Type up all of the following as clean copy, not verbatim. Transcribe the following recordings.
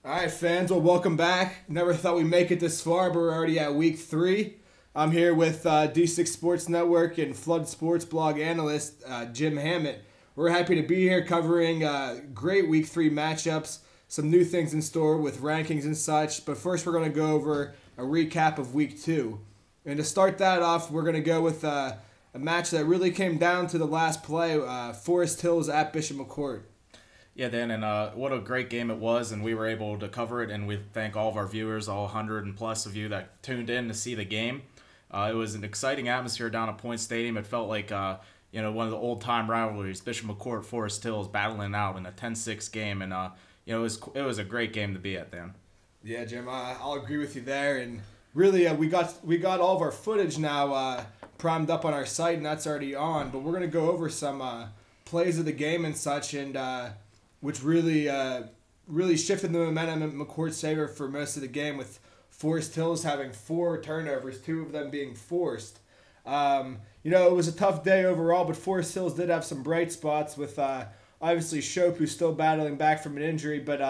All right, fans. Well, welcome back. Never thought we'd make it this far, but we're already at week 3. I'm here with D6 Sports Network and Flood Sports blog analyst Jim Hammett. We're happy to be here covering great week 3 matchups, some new things in store with rankings and such. But first, we're going to go over a recap of week 2. And to start that off, we're going to go with a match that really came down to the last play, Forest Hills at Bishop McCourt. Yeah, Dan, and what a great game it was, and we were able to cover it, and we thank all of our viewers, all 100 and plus of you that tuned in to see the game. It was an exciting atmosphere down at Point Stadium. It felt like one of the old-time rivalries, Bishop McCourt, Forest Hills, battling out in a 10-6 game, and it was a great game to be at, Dan. Yeah, Jim, I'll agree with you there, and really we got all of our footage now primed up on our site, and that's already on, but we're going to go over some plays of the game and such, and which really shifted the momentum in McCourt's favor for most of the game, with Forest Hills having 4 turnovers, 2 of them being forced. It was a tough day overall, but Forest Hills did have some bright spots with obviously Shope, who's still battling back from an injury, but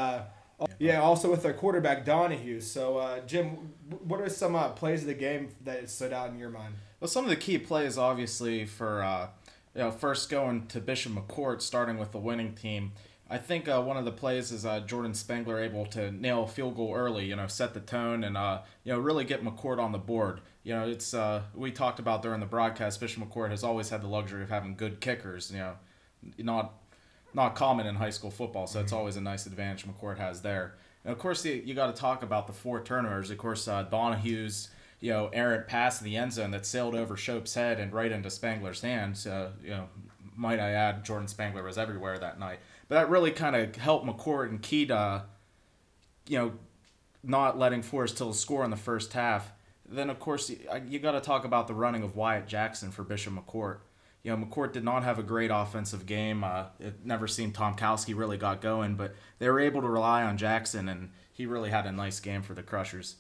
also with their quarterback Donahue. So, Jim, what are some plays of the game that stood out in your mind? Well, some of the key plays, obviously, for first going to Bishop McCourt, starting with the winning team. I think one of the plays is Jordan Spengler able to nail a field goal early, set the tone and really get McCourt on the board. It's we talked about during the broadcast, Bishop McCourt has always had the luxury of having good kickers. Not common in high school football, so it's always a nice advantage McCourt has there. And of course, you got to talk about the 4 turnovers. Of course, Donahue's errant pass in the end zone that sailed over Shope's head and right into Spengler's hands. Might I add, Jordan Spengler was everywhere that night. But that really kind of helped McCourt and keyed, not letting Forest Hills score in the first half. Then, of course, you got to talk about the running of Wyatt Jackson for Bishop McCourt. McCourt did not have a great offensive game. It never seemed Tomkowski really got going, but they were able to rely on Jackson, and he really had a nice game for the Crushers.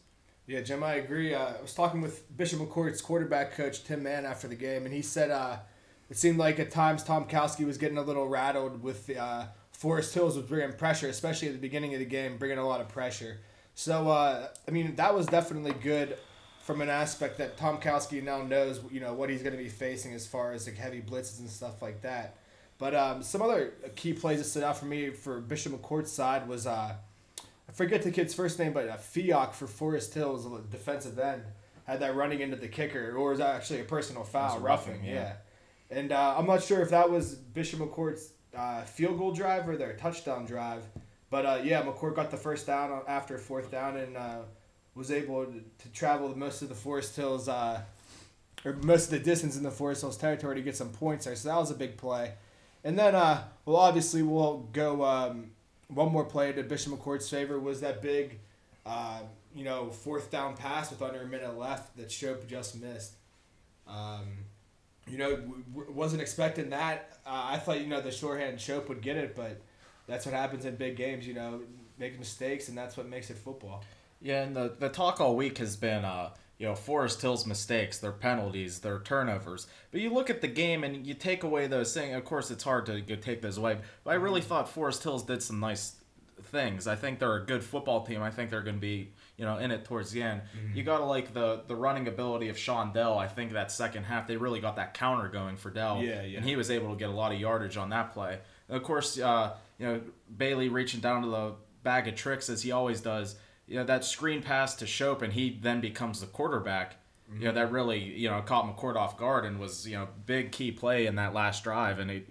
Yeah, Jim, I agree. I was talking with Bishop McCourt's quarterback coach, Tim Mann, after the game, and he said it seemed like at times Tomkowski was getting a little rattled with the Forest Hills was bringing pressure, especially at the beginning of the game, bringing a lot of pressure. So, that was definitely good from an aspect that Tomkowski now knows, what he's going to be facing as far as heavy blitzes and stuff like that. But some other key plays that stood out for me for Bishop McCourt's side was, I forget the kid's first name, but Fiok for Forest Hills, defensive end, had that running into the kicker, or was that actually a personal foul, roughing, yeah. And I'm not sure if that was Bishop McCourt's field goal drive or their touchdown drive. But, McCourt got the first down after 4th down and was able to travel most of the Forest Hills, or most of the distance in the Forest Hills territory to get some points there. So that was a big play. And then, obviously we'll go one more play to Bishop McCourt's favor was that big, 4th down pass with under a minute left that Shope just missed. Wasn't expecting that. I thought, the shorthand Shope would get it, but that's what happens in big games, make mistakes, and that's what makes it football. Yeah, and the talk all week has been, Forest Hills' mistakes, their penalties, their turnovers. But you look at the game and you take away those things. Of course, it's hard to take those away. But I really thought Forest Hills did some nice things. I think they're a good football team. I think they're going to be, in it towards the end. Mm-hmm. You got to like the running ability of Sean Dell. I think that second half, they really got that counter going for Dell. Yeah. And he was able to get a lot of yardage on that play. And of course, Bailey reaching down to the bag of tricks as he always does. That screen pass to Shope, and he then becomes the quarterback. Mm-hmm. That really, caught McCourt off guard and was, big key play in that last drive. And,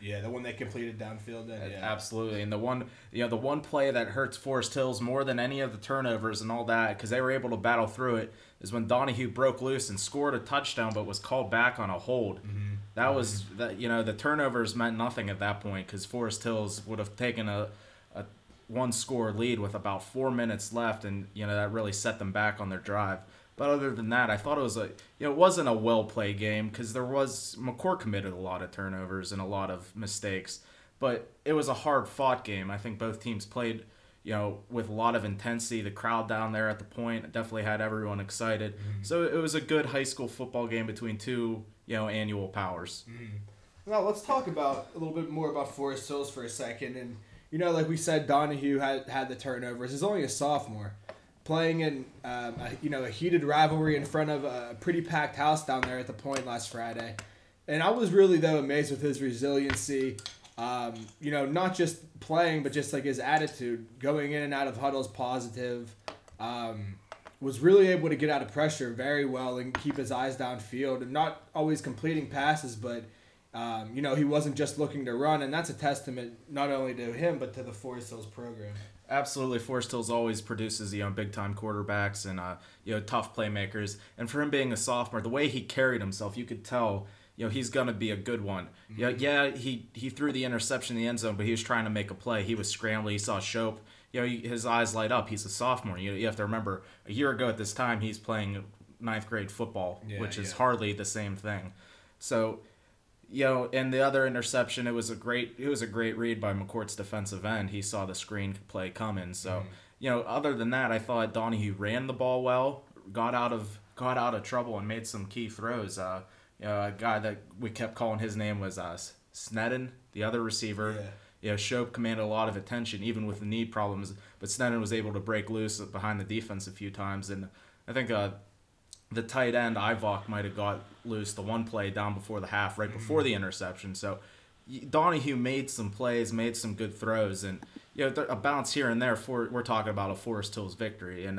Yeah, the one they completed downfield. Absolutely. And the one play that hurts Forest Hills more than any of the turnovers and all that, because they were able to battle through it, is when Donahue broke loose and scored a touchdown but was called back on a hold. Mm-hmm. That was, the turnovers meant nothing at that point because Forest Hills would have taken a one-score lead with about 4 minutes left, and that really set them back on their drive. But other than that, I thought it was it wasn't a well-played game because McCourt committed a lot of turnovers and a lot of mistakes, but it was a hard-fought game. I think both teams played, with a lot of intensity. The crowd down there at the point definitely had everyone excited. Mm-hmm. So it was a good high school football game between two, annual powers. Mm-hmm. Now let's talk about a little bit more about Forest Hills for a second, and like we said, Donahue had the turnovers. He's only a sophomore, playing in a heated rivalry in front of a pretty packed house down there at the Point last Friday. And I was really, though, amazed with his resiliency. Not just playing, but just like his attitude, going in and out of huddles positive. Was really able to get out of pressure very well and keep his eyes downfield, and not always completing passes, but he wasn't just looking to run, and that's a testament not only to him but to the Forest Hills program. Absolutely, Forest Hills always produces big time quarterbacks and tough playmakers. And for him being a sophomore, the way he carried himself, you could tell he's gonna be a good one. Mm-hmm. He threw the interception in the end zone, but he was trying to make a play. He was scrambling. He saw Shope. His eyes light up. He's a sophomore. You have to remember, a year ago at this time, he's playing ninth grade football, which is hardly the same thing. So, and the other interception, it was a great read by McCourt's defensive end. He saw the screen play coming. So, other than that, I thought Donahue ran the ball well, got out of trouble, and made some key throws. A guy that we kept calling his name was Sneddon, the other receiver. Shope commanded a lot of attention, even with the knee problems, but Sneddon was able to break loose behind the defense a few times, and I think the tight end, Ivok, might have got loose the one play down before the half, right before the interception. So Donahue made some plays, made some good throws, and a bounce here and there. We're talking about a Forest Hills victory, and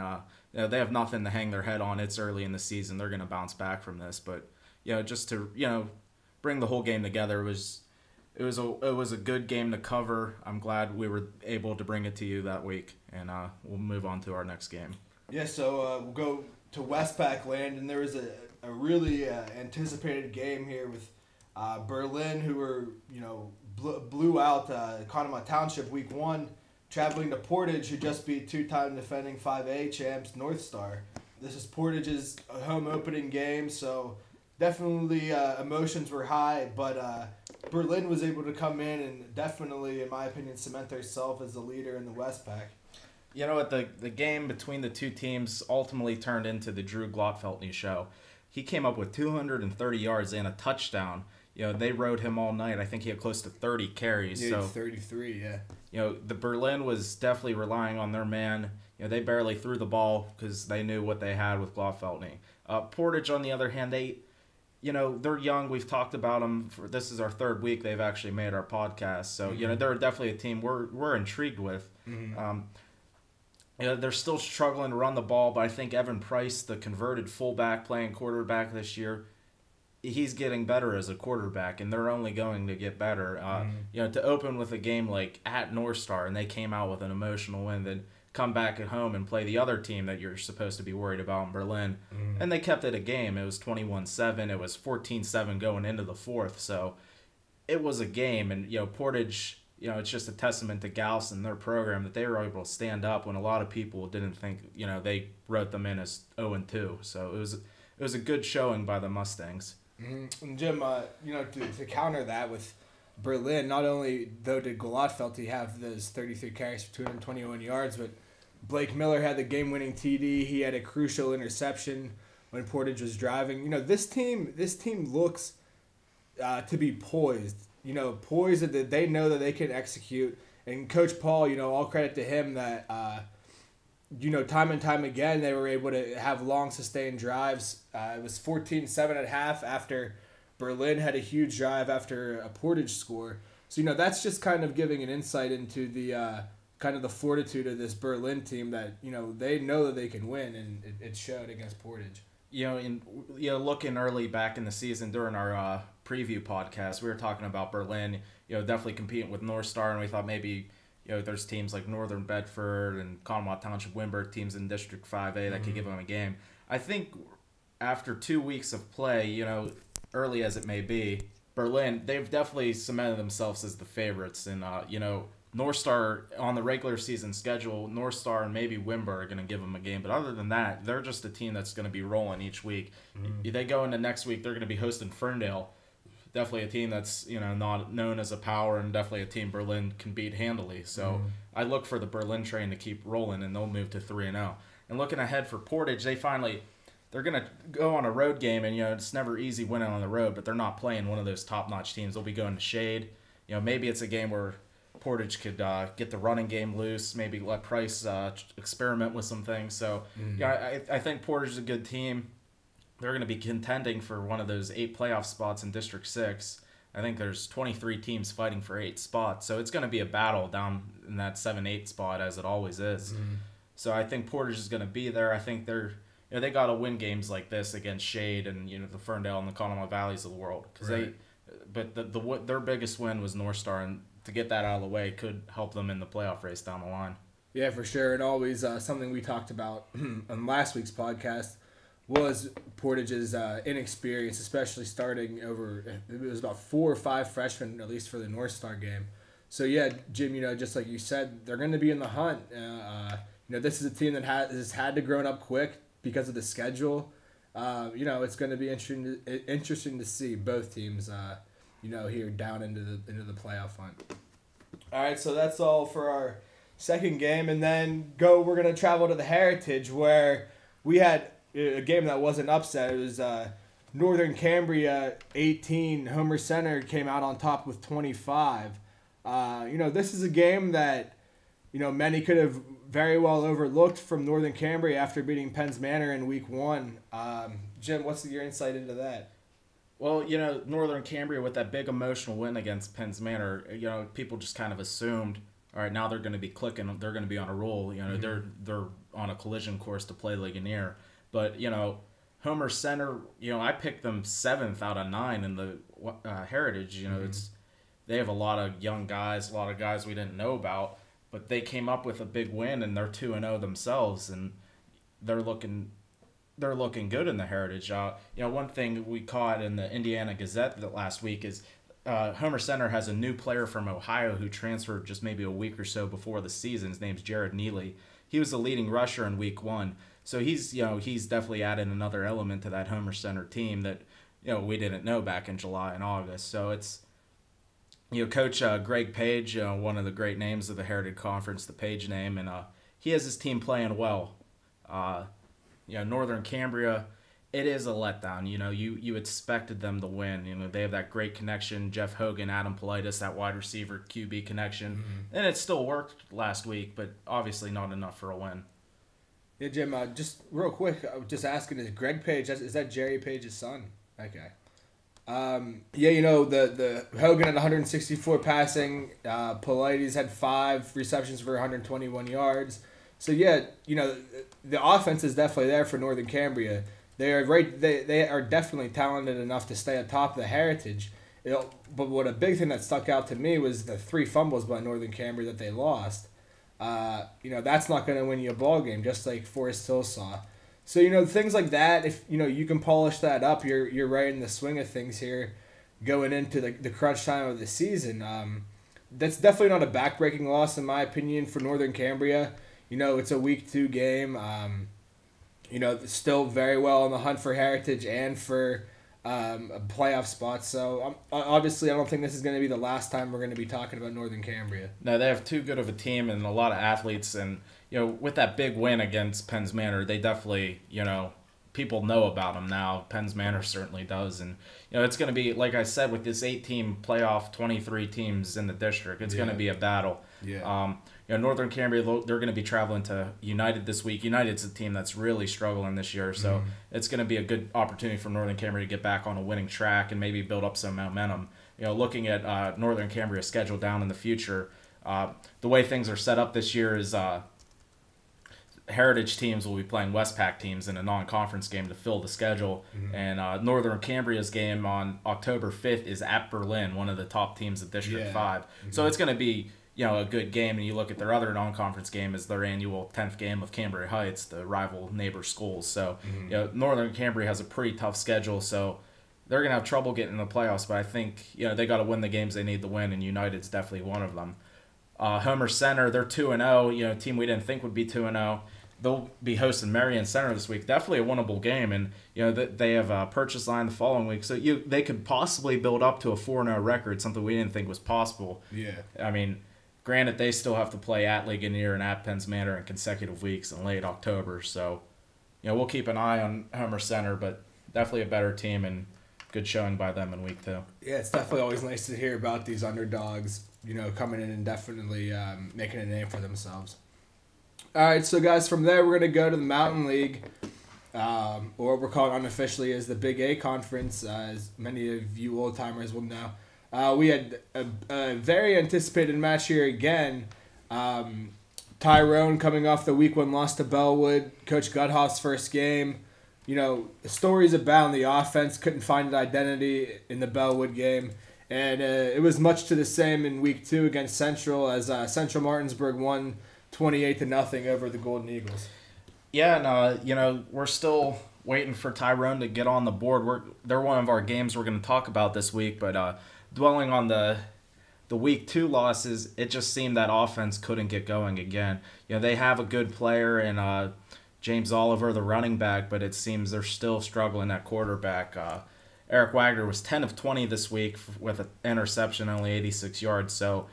they have nothing to hang their head on. It's early in the season; they're going to bounce back from this, but just to bring the whole game together It was a good game to cover. I'm glad we were able to bring it to you that week, and we'll move on to our next game. Yeah, so we'll go to Westpac land, and there was a really anticipated game here with Berlin, who were blew out Conemaugh Township week 1, traveling to Portage, who just beat 2-time defending 5A champs North Star. This is Portage's home opening game, so definitely emotions were high, but Berlin was able to come in and definitely, in my opinion, cement themselves as the leader in the Westpac. You know what? The game between the two teams ultimately turned into the Drew Glotfeltney show. He came up with 230 yards and a touchdown. They rode him all night. I think he had close to 30 carries. Yeah, 33, yeah. The Berlin was definitely relying on their man. They barely threw the ball because they knew what they had with Glotfeltney. Portage, on the other hand, they're young. We've talked about them. This is our third week they've actually made our podcast. So, they're definitely a team we're intrigued with. Mm-hmm. They're still struggling to run the ball, but I think Evan Price, the converted fullback playing quarterback this year, he's getting better as a quarterback, and they're only going to get better. To open with a game like at North Star, and they came out with an emotional win, then come back at home and play the other team that you're supposed to be worried about in Berlin. And they kept it a game. It was 21-7. It was 14-7 going into the fourth. So it was a game. And, Portage, it's just a testament to Gauss and their program that they were able to stand up when a lot of people didn't think, they wrote them in as 0-2. So it was a good showing by the Mustangs. Mm-hmm. And Jim, to counter that with Berlin, not only though did Glotfeltney have those 33 carries for 221 yards, but Blake Miller had the game-winning TD. He had a crucial interception when Portage was driving. This team looks to be poised. Poised that they know that they can execute. And Coach Paul, all credit to him that time and time again they were able to have long sustained drives. It was 14-7 at half after Berlin had a huge drive after a Portage score. So, that's just kind of giving an insight into the kind of the fortitude of this Berlin team that, they know that they can win, and it showed against Portage. Looking early back in the season during our preview podcast, we were talking about Berlin, definitely competing with North Star, and we thought maybe, there's teams like Northern Bedford and Conemaugh Township, Wimberg, teams in District 5A that could give them a game. I think after 2 weeks of play, early as it may be, Berlin, they've definitely cemented themselves as the favorites. And, North Star on the regular season schedule, North Star and maybe Wimberg are going to give them a game. But other than that, they're just a team that's going to be rolling each week. Mm-hmm. They go into next week, they're going to be hosting Ferndale. Definitely a team that's, not known as a power, and definitely a team Berlin can beat handily. So I look for the Berlin train to keep rolling, and they'll move to 3-0. And looking ahead for Portage, they're going to go on a road game, and, it's never easy winning on the road, but they're not playing one of those top-notch teams. They'll be going to Shade. Maybe it's a game where, Portage could get the running game loose, maybe let Price experiment with some things. So, I think Portage is a good team. They're going to be contending for one of those 8 playoff spots in District 6. I think there's 23 teams fighting for 8 spots. So it's going to be a battle down in that 7-8 spot, as it always is. So I think Portage is going to be there. I think they got to win games like this against Shade and the Ferndale and the Conemaugh Valleys of the world. But their biggest win was North Star, and to get that out of the way could help them in the playoff race down the line. Yeah, for sure. And always something we talked about on last week's podcast was Portage's inexperience, especially starting over. It was about 4 or 5 freshmen, at least for the North Star game. So yeah, Jim, just like you said, they're going to be in the hunt. This is a team that has had to grow up quick because of the schedule. It's going to be interesting to see both teams. Here down into the playoff hunt. All right, so that's all for our second game, and then we're gonna travel to the Heritage, where we had a game that wasn't upset. It was Northern Cambria 18. Homer Center came out on top with 25. This is a game that many could have very well overlooked from Northern Cambria after beating Penns Manor in week 1. Jim, what's your insight into that? Well, Northern Cambria with that big emotional win against Penns Manor, people just kind of assumed, all right, now they're going to be clicking, they're going to be on a roll. They're on a collision course to play Ligonier. But, Homer Center, I picked them 7th out of 9 in the Heritage. They have a lot of young guys, a lot of guys we didn't know about, but they came up with a big win, and they're 2-0 themselves, and they're looking good in the Heritage. One thing we caught in the Indiana Gazette last week is Homer Center has a new player from Ohio who transferred just maybe a week or so before the season. His name's Jared Neely. He was the leading rusher in week 1. So he's definitely added another element to that Homer Center team that, we didn't know back in July and August. So it's, Coach Greg Page, one of the great names of the Heritage Conference, the Page name, and he has his team playing well. Northern Cambria, it is a letdown. You expected them to win. They have that great connection, Jeff Hogan, Adam Politis, that wide receiver QB connection. And it still worked last week, but obviously not enough for a win. Yeah, Jim, just real quick, just asking, is Greg Page, is that Jerry Page's son? Okay. The Hogan had 164 passing. Politis had 5 receptions for 121 yards. So yeah, the offense is definitely there for Northern Cambria. They are definitely talented enough to stay atop the Heritage. But what a big thing that stuck out to me was the 3 fumbles by Northern Cambria that they lost. That's not going to win you a ball game, just like Forest Hill saw. So things like that. If you can polish that up, you're right in the swing of things here, going into the crunch time of the season. That's definitely not a backbreaking loss in my opinion for Northern Cambria. It's a week 2 game. Still very well on the hunt for Heritage and for a playoff spot. So obviously, I don't think this is going to be the last time we're going to be talking about Northern Cambria. No, they have too good of a team and a lot of athletes. And, with that big win against Penns Manor, they definitely, people know about them now. Penns Manor certainly does. And, it's going to be, like I said, with this 8-team playoff, 23 teams in the district, it's going to be a battle. Yeah. Northern Cambria, they're going to be traveling to United this week. United's a team that's really struggling this year, so it's going to be a good opportunity for Northern Cambria to get back on a winning track and maybe build up some momentum. Looking at Northern Cambria's schedule down in the future, the way things are set up this year is Heritage teams will be playing Westpac teams in a non-conference game to fill the schedule, and Northern Cambria's game on October 5th is at Berlin, one of the top teams of District 5. So it's going to be a good game, and you look at their other non-conference game as their annual 10th game of Cambria Heights, the rival neighbor schools. So, Northern Cambria has a pretty tough schedule, so they're going to have trouble getting in the playoffs, but I think, they got to win the games they need to win, and United's definitely one of them. Homer Center, they're 2-0, a team we didn't think would be 2-0. They'll be hosting Marion Center this week. Definitely a winnable game, and they have a purchase line the following week, so they could possibly build up to a 4-0 record, something we didn't think was possible. Yeah. I mean, granted, they still have to play at Ligonier and at Penns Manor in consecutive weeks in late October. So, we'll keep an eye on Homer Center, but definitely a better team and good showing by them in week 2. Yeah, it's definitely always nice to hear about these underdogs. coming in and definitely making a name for themselves. All right, so guys, from there we're going to go to the Mountain League, or what we're calling unofficially as the Big A Conference, as many of you old-timers will know. We had a very anticipated match here again. Tyrone coming off the Week 1 loss to Bellwood, Coach Guthoff's first game. Stories abound. The offense couldn't find an identity in the Bellwood game. And it was much to the same in Week 2 against Central, as Central Martinsburg won 28-0 over the Golden Eagles. Yeah, and we're still waiting for Tyrone to get on the board. They're one of our games we're going to talk about this week, but dwelling on the Week 2 losses, it just seemed that offense couldn't get going again. They have a good player in James Oliver, the running back, but it seems they're still struggling at quarterback. Eric Wagner was 10 of 20 this week with an interception, only 86 yards. So,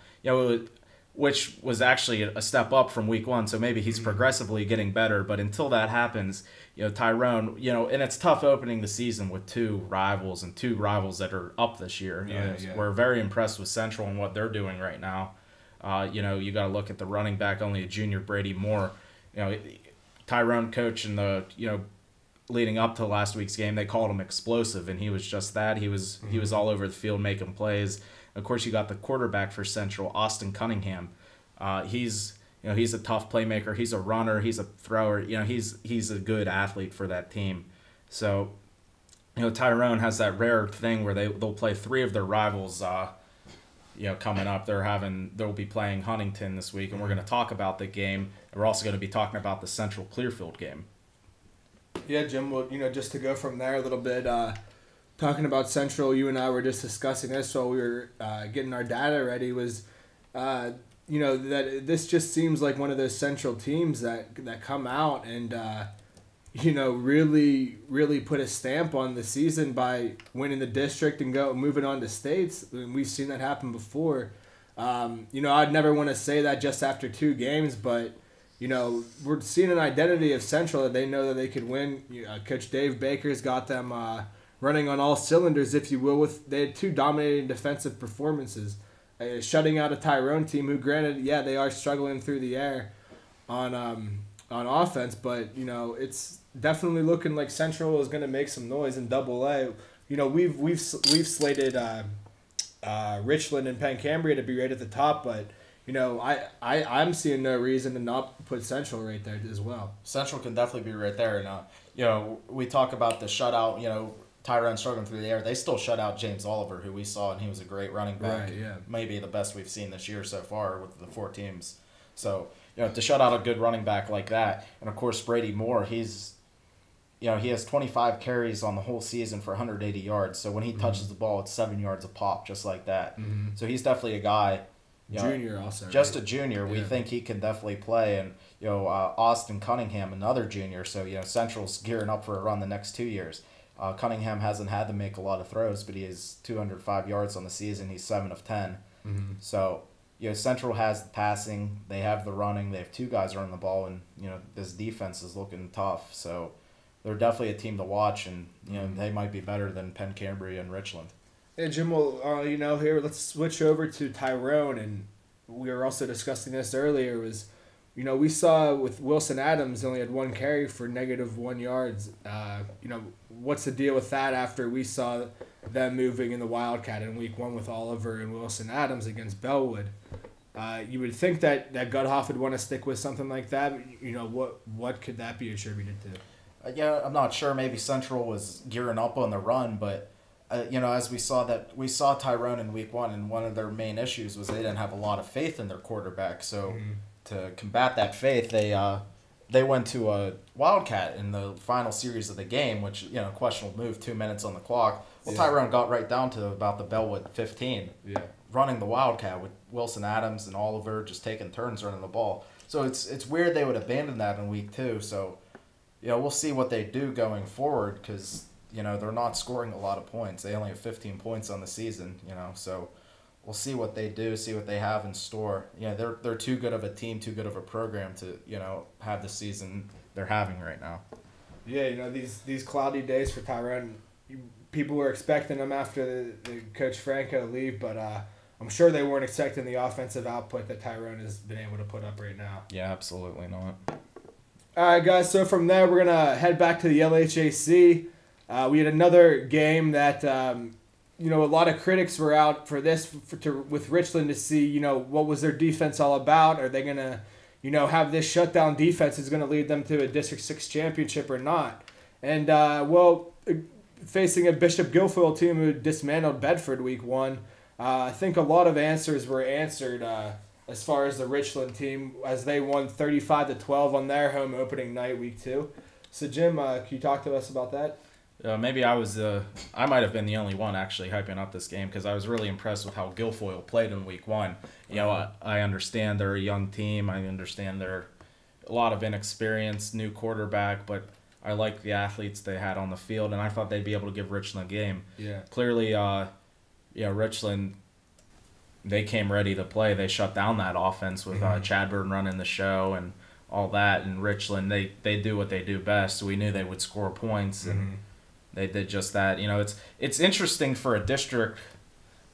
which was actually a step up from Week 1. So maybe he's progressively getting better. But until that happens, Tyrone, and it's tough opening the season with two rivals that are up this year. Yeah. We're very impressed with Central and what they're doing right now. You got to look at the running back, only a junior, Brady Moore. Tyrone coach in the leading up to last week's game, they called him explosive, and he was just that. He was all over the field making plays. Of course, you got the quarterback for Central, Austin Cunningham. He's a tough playmaker. He's a runner. He's a thrower. He's a good athlete for that team. So, Tyrone has that rare thing where they'll play three of their rivals. Coming up, they'll be playing Huntington this week, and we're going to talk about the game. And we're also going to be talking about the Central Clearfield game. Yeah, Jim. Well, just to go from there a little bit, talking about Central, you and I were just discussing this while we were getting our data ready. Was that this just seems like one of those Central teams that come out and really put a stamp on the season by winning the district and moving on to states. I mean, we've seen that happen before. I'd never want to say that just after 2 games, but we're seeing an identity of Central that they know that they could win. Coach Dave Baker's got them running on all cylinders, if you will. They had 2 dominating defensive performances, shutting out a Tyrone team who, granted, they are struggling through the air on offense, but it's definitely looking like Central is going to make some noise in Double-A. We've slated Richland and Pencambria to be right at the top, but I'm seeing no reason to not put Central right there as well. Central can definitely be right there. And, we talk about the shutout, Tyrone struggling through the air. They still shut out James Oliver, who we saw, and he was a great running back. Right, yeah. Maybe the best we've seen this year so far with the 4 teams. So, to shut out a good running back like that. And, of course, Brady Moore, he has 25 carries on the whole season for 180 yards. So when he touches the ball, it's 7 yards a pop, just like that. Mm-hmm. So he's definitely a guy. Junior also. Just a junior. We think he can definitely play. And, Austin Cunningham, another junior. So, Central's gearing up for a run the next 2 years. Cunningham hasn't had to make a lot of throws, but he has 205 yards on the season. He's 7 of 10. Mm-hmm. So, Central has the passing. They have the running. They have 2 guys running the ball. And, this defense is looking tough. So, they're definitely a team to watch. And, they might be better than Pencambria and Richland. Hey, Jim, well, here, let's switch over to Tyrone. And we were also discussing this earlier, was, we saw with Wilson Adams only had 1 carry for -1 yards. What's the deal with that after we saw them moving in the Wildcat in Week 1 with Oliver and Wilson Adams against Bellwood? You would think that Guthoff would want to stick with something like that. What could that be attributed to? I'm not sure. Maybe Central was gearing up on the run, but as we saw Tyrone in Week 1, and one of their main issues was they didn't have a lot of faith in their quarterback. So to combat that faith, they went to a Wildcat in the final series of the game, which questionable move, 2 minutes on the clock. Well, Tyrone got right down to about the Bellwood 15, running the Wildcat with Wilson Adams and Oliver just taking turns running the ball. So it's weird they would abandon that in Week 2. So we'll see what they do going forward, because they're not scoring a lot of points. They only have 15 points on the season, so we'll see what they do, see what they have in store. They're too good of a team, too good of a program to, have the season they're having right now. Yeah, these cloudy days for Tyrone, people were expecting them after the Coach Franco leave, but I'm sure they weren't expecting the offensive output that Tyrone has been able to put up right now. Yeah, absolutely not. All right, guys. So from there, we're gonna head back to the LHAC. We had another game that a lot of critics were out for this with Richland to see what was their defense all about. Are they gonna have this shutdown defense is gonna lead them to a District 6 championship or not? And facing a Bishop Guilfoyle team who dismantled Bedford week 1. I think a lot of answers were answered as far as the Richland team as they won 35-12 on their home opening night week 2. So Jim, can you talk to us about that? Maybe I might have been the only one actually hyping up this game because I was really impressed with how Guilfoyle played in week 1. I understand they're a young team. I understand they're a lot of inexperienced, new quarterback, but I like the athletes they had on the field, and I thought they'd be able to give Richland a game. Yeah. Clearly, Richland, they came ready to play. They shut down that offense with Chadburn running the show and all that. And Richland, they do what they do best. So we knew they would score points, and they did just that. It's interesting for a district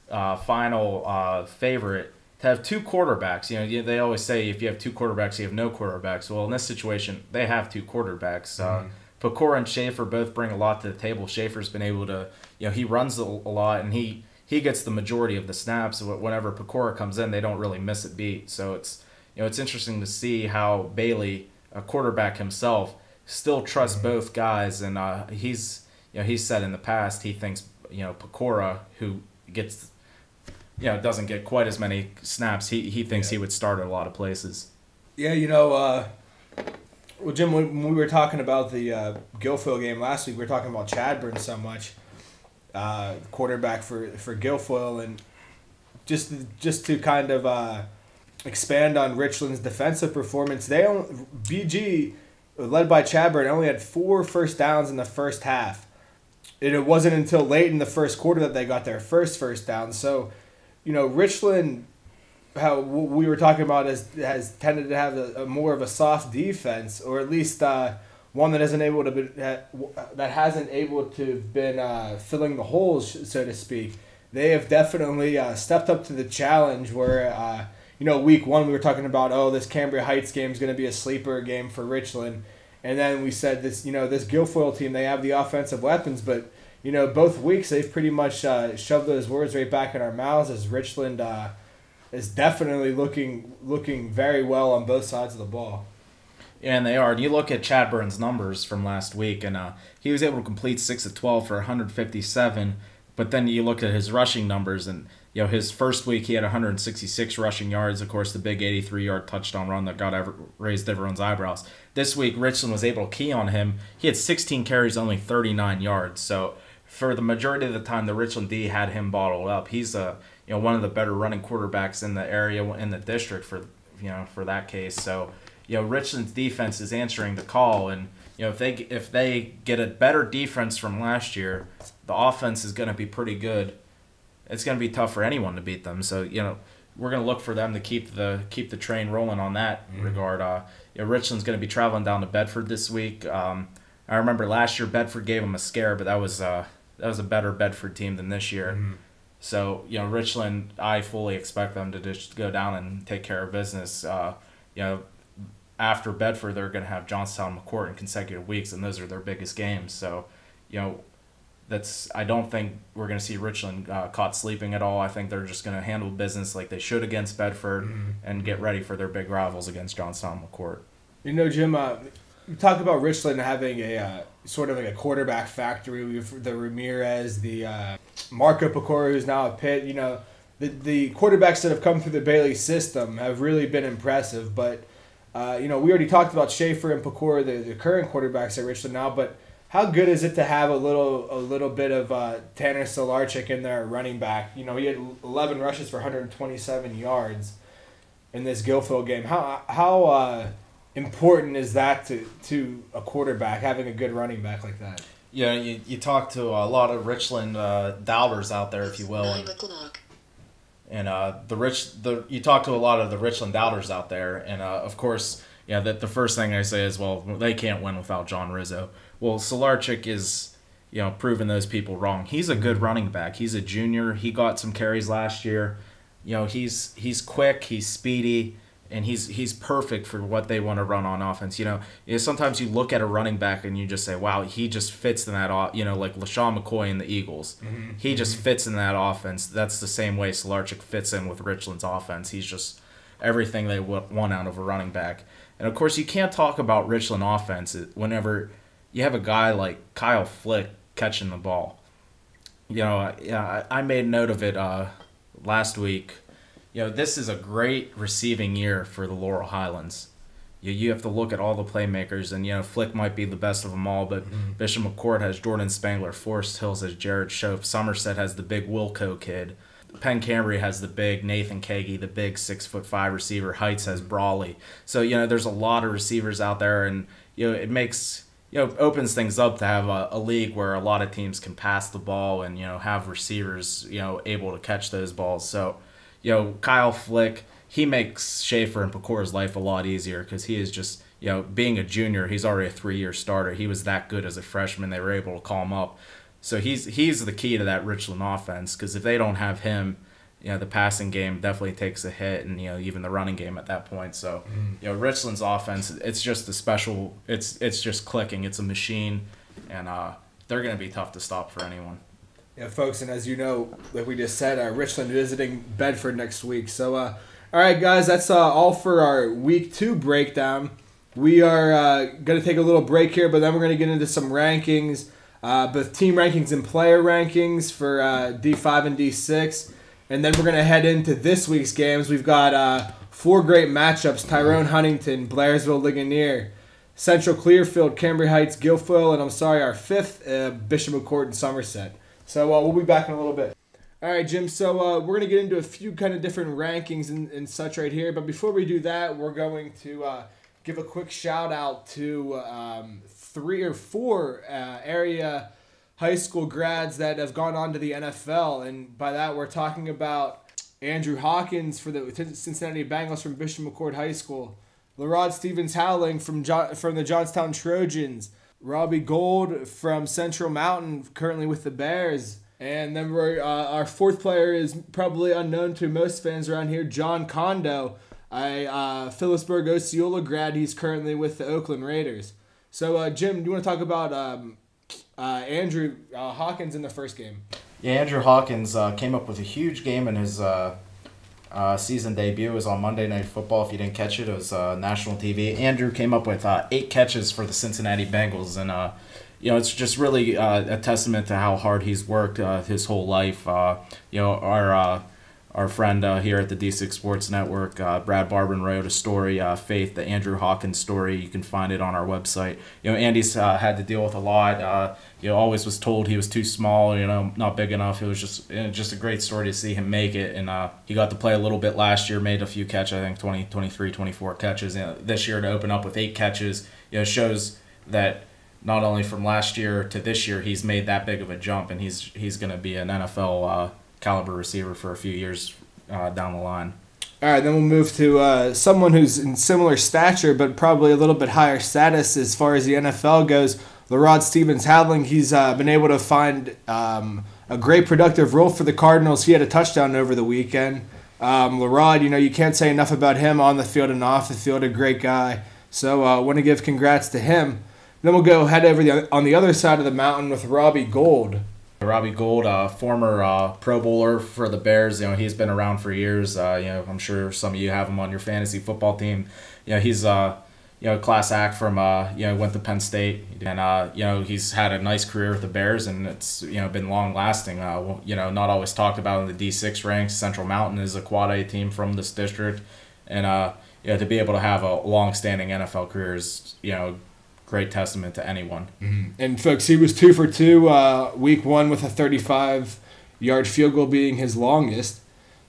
final favorite to have two quarterbacks. They always say if you have two quarterbacks, you have no quarterbacks. Well, in this situation, they have two quarterbacks. Pecora and Schaefer both bring a lot to the table. Schaefer's been able to, he runs a lot, and he gets the majority of the snaps. Whenever Pecora comes in, they don't really miss a beat. So it's interesting to see how Bailey, a quarterback himself, still trusts both guys. And he's said in the past he thinks Pecora, who gets doesn't get quite as many snaps, he thinks he would start at a lot of places. Yeah, well, Jim, when we were talking about the Guilfoyle game last week, we were talking about Chadburn so much, quarterback for Guilfoyle, and just to kind of expand on Richland's defensive performance, BG, led by Chadburn, only had 4 first downs in the first half. And it wasn't until late in the first quarter that they got their first down. So, Richland, how we were talking about, has tended to have a more of a soft defense, or at least one that hasn't able to been filling the holes, so to speak. They have definitely stepped up to the challenge. Where week 1 we were talking about, this Cambria Heights game is going to be a sleeper game for Richland, and then we said this Guilfoyle team, they have the offensive weapons, but both weeks they've pretty much shoved those words right back in our mouths, as Richland is definitely looking very well on both sides of the ball. Yeah, and they are. And you look at Chadburn's numbers from last week, and he was able to complete 6 of 12 for 157. But then you look at his rushing numbers, and his first week he had 166 rushing yards. Of course, the big 83-yard touchdown run that raised everyone's eyebrows. This week, Richland was able to key on him. He had 16 carries, only 39 yards. So for the majority of the time, the Richland D had him bottled up. He's one of the better running quarterbacks in the area, in the district for that case. So Richland's defense is answering the call, and if they get a better defense from last year, the offense is going to be pretty good. It's going to be tough for anyone to beat them. So we're going to look for them to keep the train rolling on that regard. Richland's going to be traveling down to Bedford this week. I remember last year Bedford gave them a scare, but that was a better Bedford team than this year. So Richland, I fully expect them to just go down and take care of business. After Bedford, they're going to have Johnstown and McCourt in consecutive weeks, and those are their biggest games. So, I don't think we're going to see Richland caught sleeping at all. I think they're just going to handle business like they should against Bedford and get ready for their big rivals against Johnstown and McCourt. Jim, you talk about Richland having a sort of like a quarterback factory. We've the Ramirez, the Marco Pecora, who's now at Pitt. The quarterbacks that have come through the Bailey system have really been impressive, but we already talked about Schaefer and Pecora, the current quarterbacks at Richland now, but how good is it to have a little bit of Tanner Solarchik in there running back? He had 11 rushes for 127 yards in this Guilfoyle game. How important is that to a quarterback, having a good running back like that? Yeah, you talk to a lot of Richland doubters out there, if you will. And you talk to a lot of the Richland doubters out there, and of course, that the first thing I say is, well, they can't win without John Rizzo. Well, Solarchik is, proving those people wrong. He's a good running back. He's a junior. He got some carries last year, he's quick, he's speedy, and he's perfect for what they want to run on offense. Sometimes you look at a running back and you just say, wow, he just fits in that, like LaShawn McCoy in the Eagles. Mm-hmm. He just fits in that offense. That's the same way Salarchik fits in with Richland's offense. He's just everything they want out of a running back. And, of course, you can't talk about Richland offense whenever you have a guy like Kyle Flick catching the ball. I made note of it last week. This is a great receiving year for the Laurel Highlands. You have to look at all the playmakers, and Flick might be the best of them all, but Bishop McCourt has Jordan Spangler, Forest Hills has Jared Schoaf, Somerset has the big Wilco kid, Penn Cambria has the big Nathan Kagi, the big 6'5" receiver, Heights has Brawley. So there's a lot of receivers out there, and it makes opens things up to have a league where a lot of teams can pass the ball and have receivers able to catch those balls. So Kyle Flick, he makes Schaefer and Pecor's life a lot easier because he is just, being a junior, he's already a 3-year starter. He was that good as a freshman. They were able to call him up. So he's the key to that Richland offense, because if they don't have him, the passing game definitely takes a hit, and even the running game at that point. So Richland's offense, it's just a special. It's just clicking. It's a machine, and they're going to be tough to stop for anyone. Yeah, folks, and as you know, like we just said, Richland visiting Bedford next week. So, all right, guys, that's all for our Week 2 breakdown. We are going to take a little break here, but then we're going to get into some rankings, both team rankings and player rankings for D5 and D6. And then we're going to head into this week's games. We've got 4 great matchups: Tyrone Huntington, Blairsville Ligonier, Central Clearfield, Cambria Heights, Guilfoyle, and our 5th, Bishop McCourt and Somerset. So we'll be back in a little bit. All right, Jim. So we're going to get into a few kind of different rankings and such right here. But before we do that, we're going to give a quick shout out to 3 or 4 area high school grads that have gone on to the NFL. And by that, we're talking about Andrew Hawkins for the Cincinnati Bengals from Bishop McCourt High School, LaRod Stevens-Howling from the Johnstown Trojans, Robbie Gold from Central Mountain, currently with the Bears. And then our 4th player is probably unknown to most fans around here, John Kondo, a Phillipsburg Osceola grad. He's currently with the Oakland Raiders. So, Jim, do you want to talk about Andrew Hawkins in the first game? Yeah, Andrew Hawkins came up with a huge game in his season debut. It was on Monday Night Football. If you didn't catch it, it was national TV. Andrew came up with 8 catches for the Cincinnati Bengals, and it's just really a testament to how hard he's worked his whole life. Our friend here at the D6 Sports Network, Brad Barbin, wrote a story, Faith, the Andrew Hawkins story. You can find it on our website. Andy's had to deal with a lot. Always was told he was too small, not big enough. It was just a great story to see him make it. And he got to play a little bit last year, made a few catches, I think 20, 23, 24 catches. This year to open up with 8 catches, shows that not only from last year to this year, he's made that big of a jump, and he's going to be an NFL caliber receiver for a few years down the line. All right, then we'll move to someone who's in similar stature but probably a little bit higher status as far as the NFL goes, LaRod Stevens-Howling. He's been able to find a great productive role for the Cardinals. He had a touchdown over the weekend. LaRod, you can't say enough about him on the field and off the field, a great guy. So I want to give congrats to him. Then we'll go head over on the other side of the mountain with Robbie Gold. Robbie Gold, former Pro Bowler for the Bears. He's been around for years. I'm sure some of you have him on your fantasy football team. He's a class act from went to Penn State, and he's had a nice career with the Bears, and it's been long lasting. Not always talked about in the D6 ranks. Central Mountain is a Quad A team from this district, and to be able to have a long standing NFL career is great testament to anyone. Mm-hmm. And folks, he was 2 for 2 week 1 with a 35-yard field goal being his longest.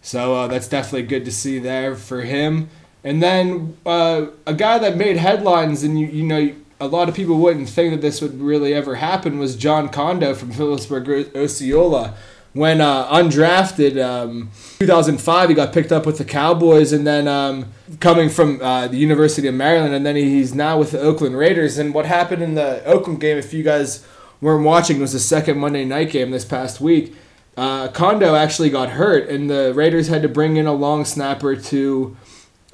So that's definitely good to see there for him. And then a guy that made headlines, and a lot of people wouldn't think that this would really ever happen, was John Kondo from Phillipsburg Osceola. When undrafted, 2005, he got picked up with the Cowboys, and then coming from the University of Maryland, and then he's now with the Oakland Raiders. And what happened in the Oakland game, if you guys weren't watching, was the second Monday night game this past week. Kondo actually got hurt, and the Raiders had to bring in a long snapper to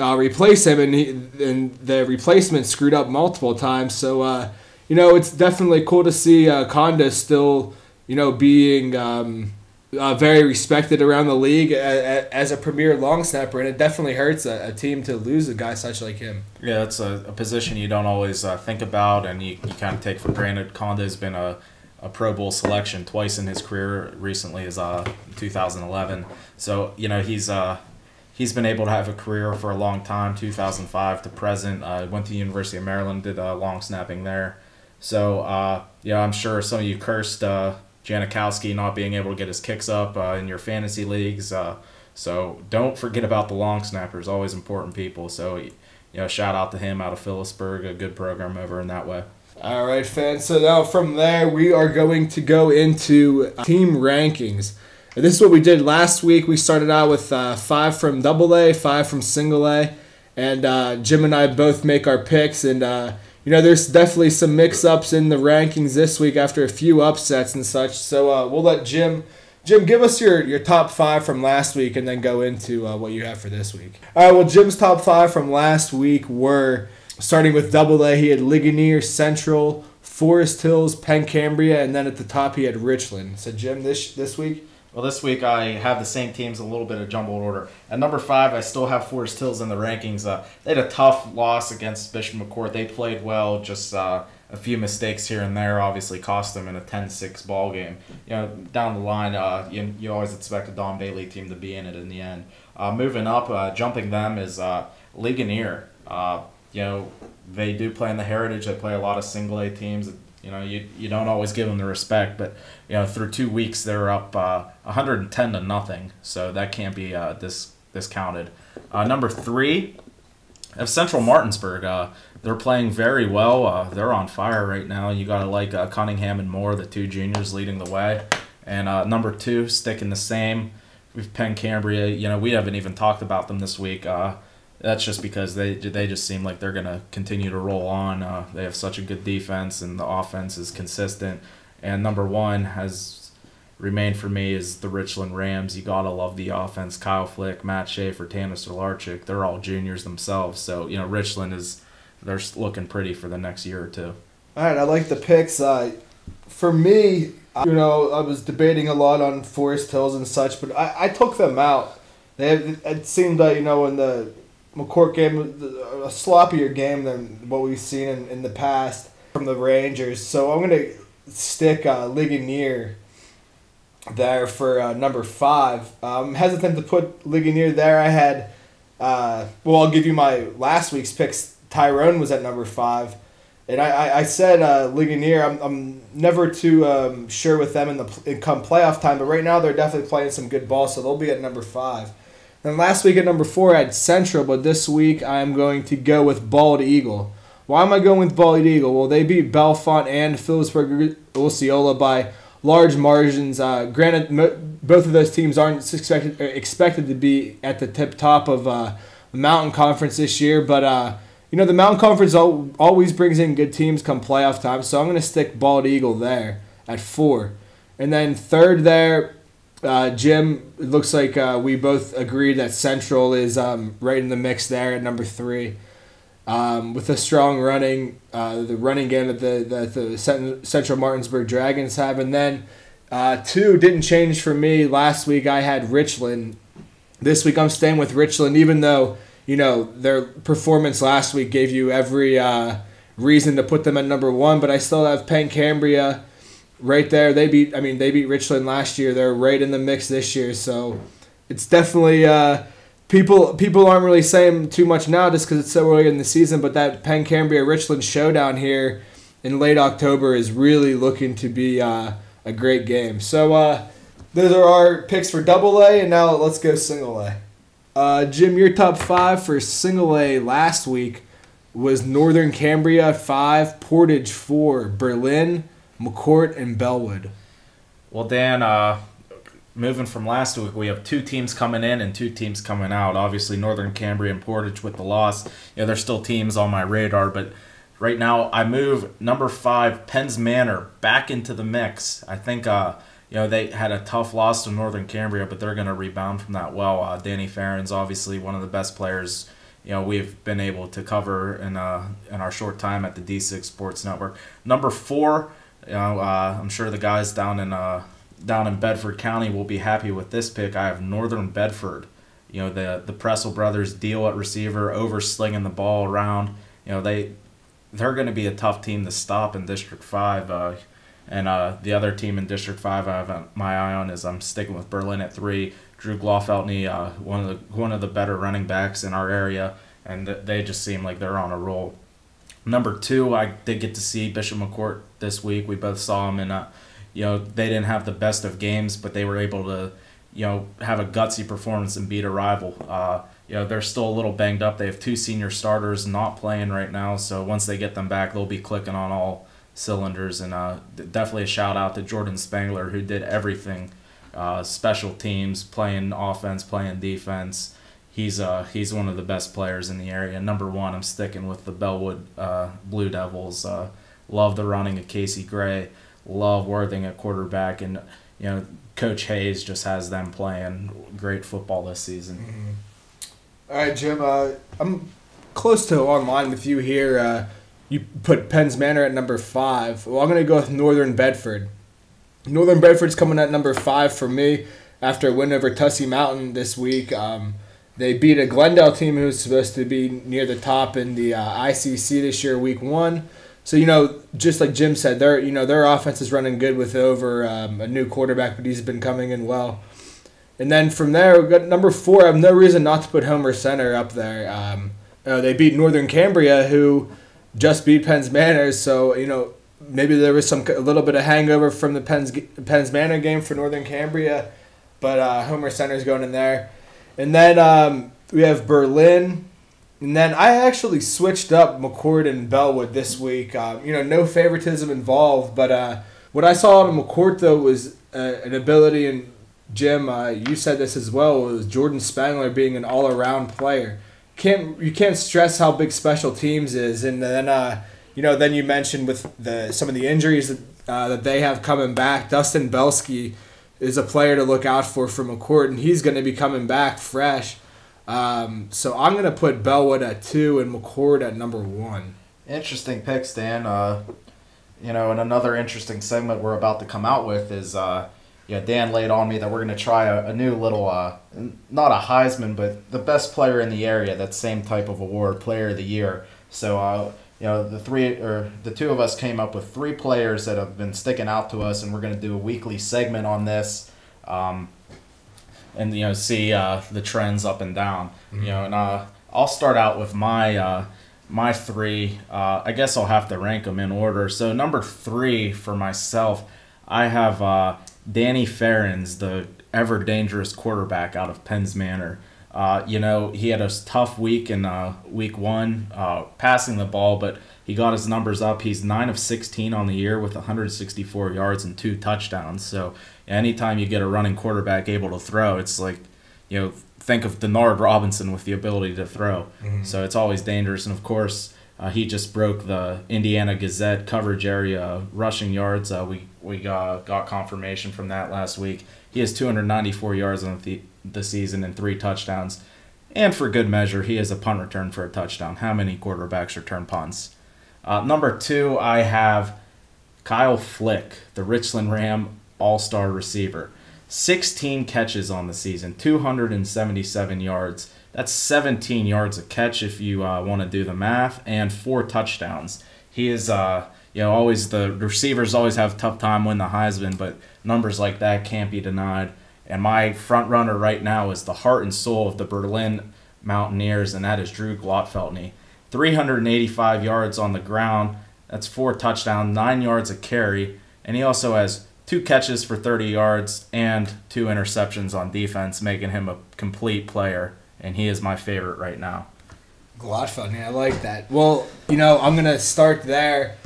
replace him, and the replacement screwed up multiple times. So, it's definitely cool to see Kondo still, being very respected around the league as a premier long snapper, and it definitely hurts a team to lose a guy such like him. Yeah, it's a position you don't always think about, and you kind of take for granted. Kondo's been a Pro Bowl selection twice in his career. Recently is 2011. So, he's been able to have a career for a long time, 2005 to present. Went to the University of Maryland, did long snapping there. So, I'm sure some of you cursed Janikowski not being able to get his kicks up in your fantasy leagues. So don't forget about the long snappers, always important people. So, shout out to him out of Phillipsburg, a good program over in that way. All right, fans. So now from there, we are going to go into team rankings. This is what we did last week. We started out with 5 from AA, 5 from single A, and Jim and I both make our picks. And, there's definitely some mix-ups in the rankings this week after a few upsets and such. So we'll let Jim, give us your top 5 from last week and then go into what you have for this week. All right, well, Jim's top 5 from last week were, starting with AA, he had Ligonier, Central, Forest Hills, Penn Cambria, and then at the top he had Richland. So, Jim, this week? Well, this week I have the same teams, a little bit of jumbled order. At number 5, I still have Forest Hills in the rankings. They had a tough loss against Bishop McCourt. They played well, just a few mistakes here and there obviously cost them in a 10-6 ball game. Down the line, you always expect a Don Bailey team to be in it in the end. Moving up, jumping them is Ligonier. They do play in the Heritage. They play a lot of single A teams. You don't always give them the respect, but through 2 weeks they're up 110-0, so that can't be discounted. Number 3, I have Central Martinsburg. They're playing very well. They're on fire right now. You gotta like Cunningham and Moore, the 2 juniors leading the way. And number 2, sticking the same. We've Penn Cambria. We haven't even talked about them this week. That's just because they just seem like they're going to continue to roll on. They have such a good defense, and the offense is consistent. And number 1 has remained for me is the Richland Rams. You got to love the offense. Kyle Flick, Matt Schaefer, Tanner Stolarczyk, they're all juniors themselves. So, Richland they're looking pretty for the next year or two. All right, I like the picks. For me, I was debating a lot on Forest Hills and such, but I took them out. It seemed that, in the McCourt game, a sloppier game than what we've seen in the past from the Rangers. So I'm going to stick Ligonier there for number 5. I'm hesitant to put Ligonier there. I had, I'll give you my last week's picks. Tyrone was at number 5. And I said Ligonier, I'm never too sure with them in come playoff time, but right now they're definitely playing some good ball, so they'll be at number 5. Then last week at number 4, I had Central, but this week I'm going to go with Bald Eagle. Why am I going with Bald Eagle? Well, they beat Bellefonte and Phillipsburg Osceola by large margins. Granted, both of those teams aren't expected to be at the top of the Mountain Conference this year, but the Mountain Conference always brings in good teams come playoff time, so I'm going to stick Bald Eagle there at 4. And then 3rd there, Jim, it looks like we both agreed that Central is right in the mix there at number 3. With a strong the running game that the Central Martinsburg Dragons have. And then 2 didn't change for me. Last week I had Richland. This week I'm staying with Richland, even though, their performance last week gave you every reason to put them at number 1. But I still have Penn Cambria right there. They beat Richland last year. They're right in the mix this year. So it's definitely people aren't really saying too much now just because it's so early in the season. But that Penn Cambria Richland showdown here in late October is really looking to be a great game. So those are our picks for AA, and now let's go single A. Jim, your top 5 for single A last week was Northern Cambria 5, Portage 4, Berlin, McCourt, and Bellwood. Well, Dan, moving from last week, we have 2 teams coming in and 2 teams coming out. Obviously, Northern Cambria and Portage with the loss. They're still teams on my radar, but right now I move number 5, Penns Manor, back into the mix. I think, they had a tough loss to Northern Cambria, but they're going to rebound from that well. Danny Farron's obviously one of the best players we've been able to cover in our short time at the D6 Sports Network. Number 4, I'm sure the guys down in Bedford County will be happy with this pick. I have Northern Bedford. The Pressel brothers deal at receiver, overslinging the ball around. They're going to be a tough team to stop in District 5. And the other team in District 5 I have my eye on is I'm sticking with Berlin at 3. Drew Gloffeltney, one of the better running backs in our area, and they just seem like they're on a roll. Number 2, I did get to see Bishop McCourt this week. We both saw them, and they didn't have the best of games, but they were able to have a gutsy performance and beat a rival. They're still a little banged up. They have 2 senior starters not playing right now, so once they get them back, they'll be clicking on all cylinders. And definitely a shout out to Jordan Spangler, who did everything, special teams, playing offense, playing defense. He's one of the best players in the area. Number 1, I'm sticking with the Bellwood Blue Devils. Love the running of Casey Gray. Love Worthing at quarterback, and Coach Hayes just has them playing great football this season. All right, Jim. I'm close to online with you here. You put Penns Manor at number 5. Well, I'm going to go with Northern Bedford. Northern Bedford's coming at number 5 for me after a win over Tussey Mountain this week. They beat a Glendale team who was supposed to be near the top in the ICC this year, week 1. So, just like Jim said, their offense is running good with over a new quarterback, but he's been coming in well. And then from there, we've got number 4. I have no reason not to put Homer Center up there. They beat Northern Cambria, who just beat Penns Manor. So, maybe there was a little bit of hangover from the Penns Manor game for Northern Cambria, but Homer Center's going in there. And then we have Berlin. And then I actually switched up McCourt and Bellwood this week. No favoritism involved, but what I saw in McCourt, though, was an ability, and Jim, you said this as well, was Jordan Spangler being an all-around player. You can't stress how big special teams is, and then then you mentioned with some of the injuries that they have coming back. Dustin Belsky is a player to look out for McCourt, and he's going to be coming back fresh. So I'm going to put Bellwood at 2 and McCourt at number 1. Interesting picks, Dan. And another interesting segment we're about to come out with is, Dan laid on me that we're going to try a new little, not a Heisman, but the best player in the area, that same type of award, Player of the Year. So, the 2 of us came up with 3 players that have been sticking out to us, and we're going to do a weekly segment on this. And see the trends up and down. Mm-hmm. And I'll start out with my 3. I guess I'll have to rank them in order. So number 3 for myself, I have Danny Farrens, the ever dangerous quarterback out of Penns Manor. He had a tough week in week 1 passing the ball, but he got his numbers up. He's 9 of 16 on the year with 164 yards and 2 touchdowns. So anytime you get a running quarterback able to throw, it's like, think of Denard Robinson with the ability to throw. Mm-hmm. So it's always dangerous. And, of course, he just broke the Indiana Gazette coverage area rushing yards. We got confirmation from that last week. He has 294 yards on the season and 3 touchdowns. And for good measure, he has a punt return for a touchdown. How many quarterbacks return punts? Number 2, I have Kyle Flick, the Richland Ram all-star receiver. 16 catches on the season, 277 yards. That's 17 yards a catch if you want to do the math, and 4 touchdowns. He is, always the receivers always have a tough time winning the Heisman, but numbers like that can't be denied. And my front runner right now is the heart and soul of the Berlin Mountaineers, and that is Drew Glotfeltney. 385 yards on the ground. That's 4 touchdowns, 9 yards a carry, and he also has 2 catches for 30 yards and 2 interceptions on defense, making him a complete player, and he is my favorite right now. Glotfeltney, I like that. Well, I'm going to start there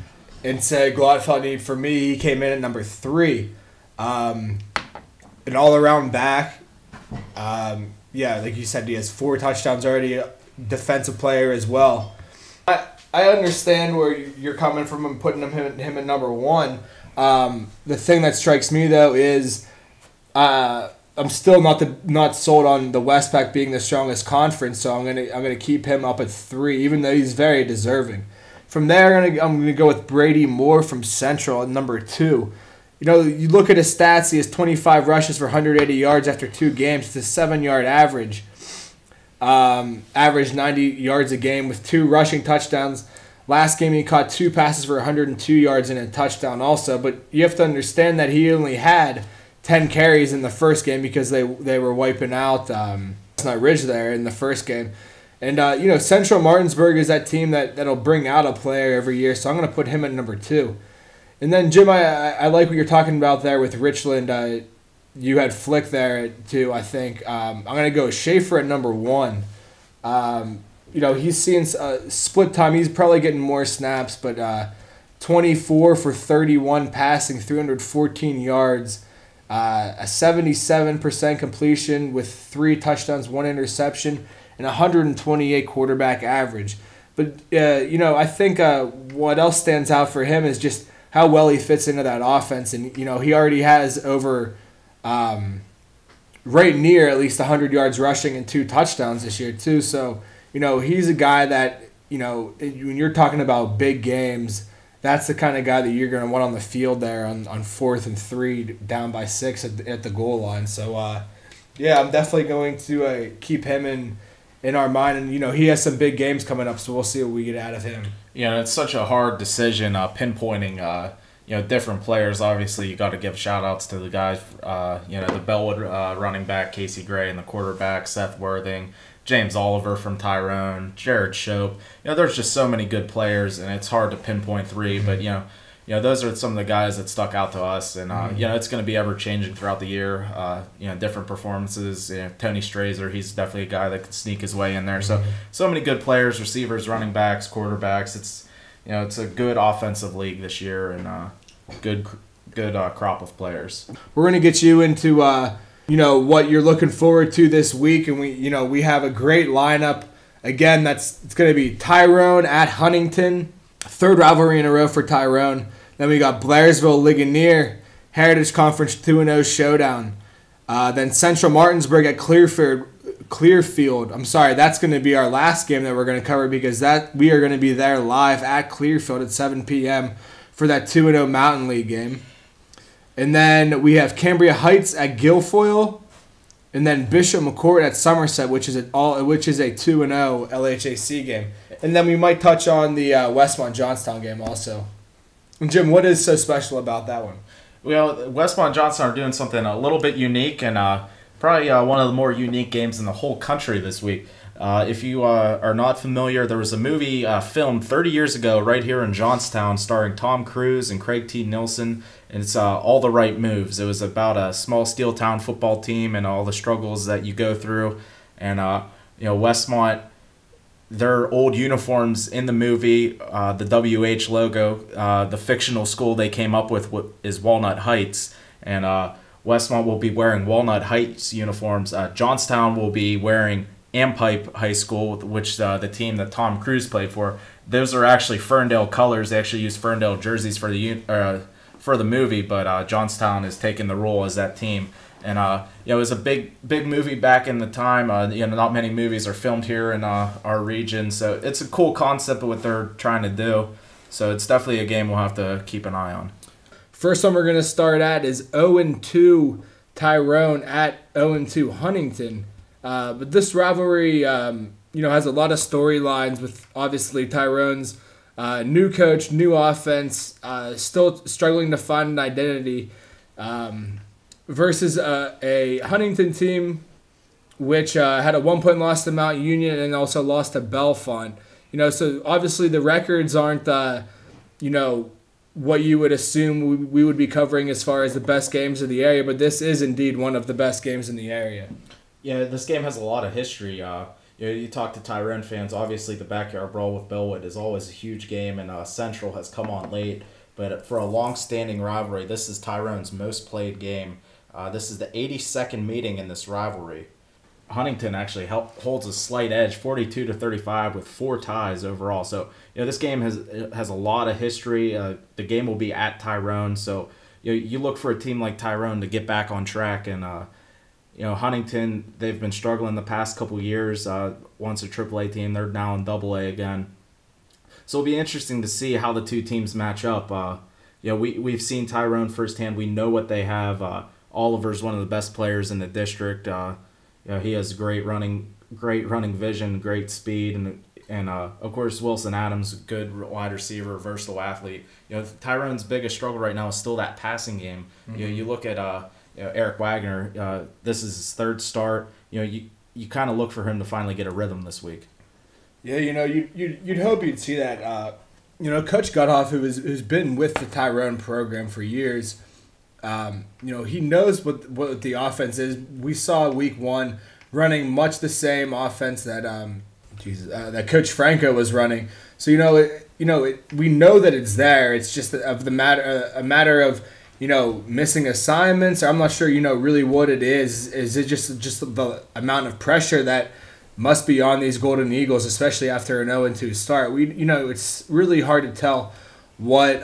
and say Glotfeltney, for me, he came in at number 3. An all-around back. Like you said, he has 4 touchdowns already, a defensive player as well. I understand where you're coming from and putting him at number 1. The thing that strikes me though is I'm still not sold on the Westpac being the strongest conference, so I'm gonna keep him up at 3, even though he's very deserving. From there, I'm gonna go with Brady Moore from Central at number 2. You know, you look at his stats. He has 25 rushes for 180 yards after 2 games. It's a 7-yard average. Average 90 yards a game with 2 rushing touchdowns. Last game he caught 2 passes for 102 yards and a touchdown also. But you have to understand that he only had 10 carries in the first game because they were wiping out Chestnut Ridge there in the first game. And, you know, Central Martinsburg is that team that'll bring out a player every year. So I'm going to put him at number 2. And then, Jim, I like what you're talking about there with Richland. You had Flick there, too, I think. I'm going to go Schaefer at number 1. You know, he's seeing split time. He's probably getting more snaps, but 24 for 31 passing, 314 yards, a 77% completion with 3 touchdowns, 1 interception, and 128 quarterback average. But, you know, I think what else stands out for him is just how well he fits into that offense. And, you know, he already has over right near at least 100 yards rushing and 2 touchdowns this year, too. So, you know, he's a guy that, you know, when you're talking about big games, that's the kind of guy that you're going to want on the field there on 4th and 3, down by 6 at the goal line. So, yeah, I'm definitely going to keep him in our mind. And, you know, he has some big games coming up, so we'll see what we get out of him. You know, it's such a hard decision pinpointing, you know, different players. Obviously, you got to give shout-outs to the guys, you know, the Bellwood running back, Casey Gray, and the quarterback, Seth Worthing, James Oliver from Tyrone, Jared Shope. You know, there's just so many good players, and it's hard to pinpoint 3. But, you know, those are some of the guys that stuck out to us. And, you know, it's going to be ever-changing throughout the year. You know, different performances. You know, Tony Strazer, he's definitely a guy that can sneak his way in there. So many good players, receivers, running backs, quarterbacks. It's, you know, it's a good offensive league this year, and good crop of players. We're going to get you into, you know, what you're looking forward to this week. And we have a great lineup. Again, it's going to be Tyrone at Huntington. 3rd rivalry in a row for Tyrone. Then we got Blairsville, Ligonier, Heritage Conference 2-0 showdown. Then Central Martinsburg at Clearfield. I'm sorry, that's going to be our last game that we're going to cover because we are going to be there live at Clearfield at 7 p.m. for that 2-0 Mountain League game. And then we have Cambria Heights at Guilfoyle, and then Bishop McCourt at Somerset, which is a 2-0 LHAC game. And then we might touch on the Westmont Johnstown game also. And Jim, what is so special about that one? Well, Westmont Johnstown are doing something a little bit unique, and probably one of the more unique games in the whole country this week. If you are not familiar, there was a movie filmed 30 years ago right here in Johnstown starring Tom Cruise and Craig T. Nelson, and it's All the Right Moves. It was about a small steel town football team and all the struggles that you go through. And, you know, Westmont, their old uniforms in the movie, the WH logo, the fictional school they came up with is Walnut Heights, and Westmont will be wearing Walnut Heights uniforms. Johnstown will be wearing Ampipe High School, which the team that Tom Cruise played for. Those are actually Ferndale colors. They actually use Ferndale jerseys for the movie, but Johnstown is taking the role as that team. And you know, it was a big movie back in the time. You know, not many movies are filmed here in our region, so it's a cool concept of what they're trying to do. So it's definitely a game we'll have to keep an eye on. First one we're going to start at is 0-2 Tyrone at 0-2 Huntington. But this rivalry, you know, has a lot of storylines with obviously Tyrone's new coach, new offense, still struggling to find an identity, versus a Huntington team which had a 1-point loss to Mount Union and also lost to Bellefonte. You know, so obviously the records aren't, you know, what you would assume we would be covering as far as the best games of the area, but this is indeed one of the best games in the area. Yeah, this game has a lot of history. You know, you talk to Tyrone fans, obviously the backyard brawl with Bellwood is always a huge game, and Central has come on late. But for a long-standing rivalry, this is Tyrone's most played game. This is the 82nd meeting in this rivalry. Huntington actually holds a slight edge, 42-35, with 4 ties overall. So this game has a lot of history. The game will be at Tyrone, so you look for a team like Tyrone to get back on track. And Huntington, they've been struggling the past couple years. Once a AAA team, they're now in AA again. So it'll be interesting to see how the two teams match up. We've seen Tyrone firsthand. We know what they have. Oliver's one of the best players in the district. He has great running vision, great speed, and of course Wilson Adams, good wide receiver, versatile athlete. Tyrone's biggest struggle right now is still that passing game. Mm-hmm. You look at Eric Wagner. This is his 3rd start. You kind of look for him to finally get a rhythm this week. Yeah, you'd hope you'd see that. Coach Guthoff, who's been with the Tyrone program for years, he knows what the offense is. We saw week 1 running much the same offense that that Coach Franco was running. So we know that it's there. It's just a matter of missing assignments. I'm not sure really what it is. Is it just the amount of pressure that must be on these Golden Eagles, especially after an 0-2 start? It's really hard to tell what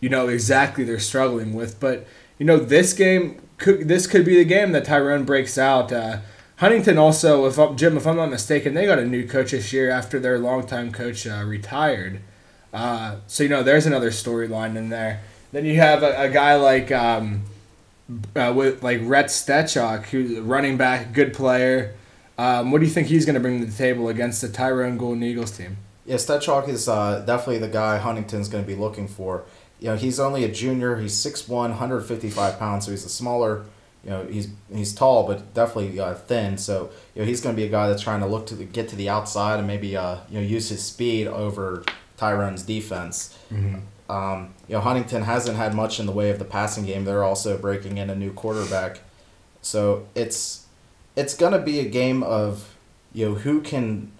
exactly they're struggling with. But this game could be the game that Tyrone breaks out. Huntington also, if I'm not mistaken, they got a new coach this year after their longtime coach retired. So there's another storyline in there. Then you have a guy like with Rhett Stechok, who's a running back, good player. What do you think he's going to bring to the table against the Tyrone Golden Eagles team? Yeah, Stechok is definitely the guy Huntington's going to be looking for. He's only a junior. He's 6'1", 155 pounds, so he's a smaller. He's tall, but definitely thin. So he's going to be a guy that's trying to look to get to the outside and maybe use his speed over Tyrone's defense. Mm-hmm. Huntington hasn't had much in the way of the passing game. They're also breaking in a new quarterback, so it's going to be a game of who can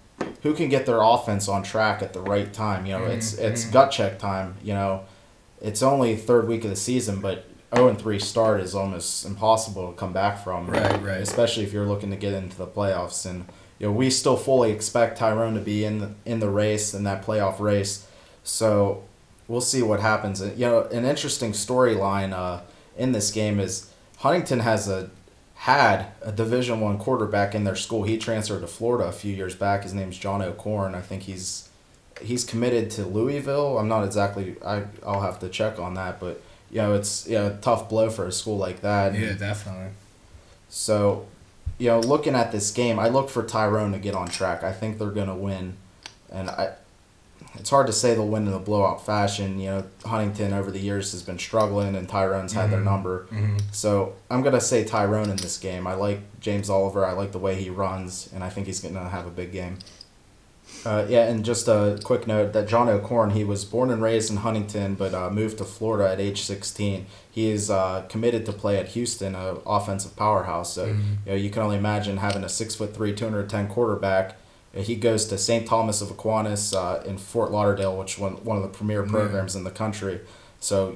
get their offense on track at the right time. It's gut check time. It's only 3rd week of the season, but 0-3 start is almost impossible to come back from. Right. Especially if you're looking to get into the playoffs. And we still fully expect Tyrone to be in the race, in that playoff race. So we'll see what happens. An interesting storyline in this game is Huntington had a Division I quarterback in their school. He transferred to Florida a few years back. His name's John O'Corn. I think he's committed to Louisville. I'm not exactly. I'll have to check on that, but it's a tough blow for a school like that. Yeah, definitely. So, looking at this game, I look for Tyrone to get on track. I think they're gonna win, and it's hard to say they'll win in a blowout fashion. Huntington over the years has been struggling, and Tyrone's had their number. Mm-hmm. So I'm gonna say Tyrone in this game. I like James Oliver. I like the way he runs, and I think he's gonna have a big game. And just a quick note that John O'Corn, he was born and raised in Huntington, but moved to Florida at age 16. He is committed to play at Houston, an offensive powerhouse. So you can only imagine having a 6'3", 210 quarterback. He goes to St. Thomas of Aquinas in Fort Lauderdale, which one of the premier programs in the country. So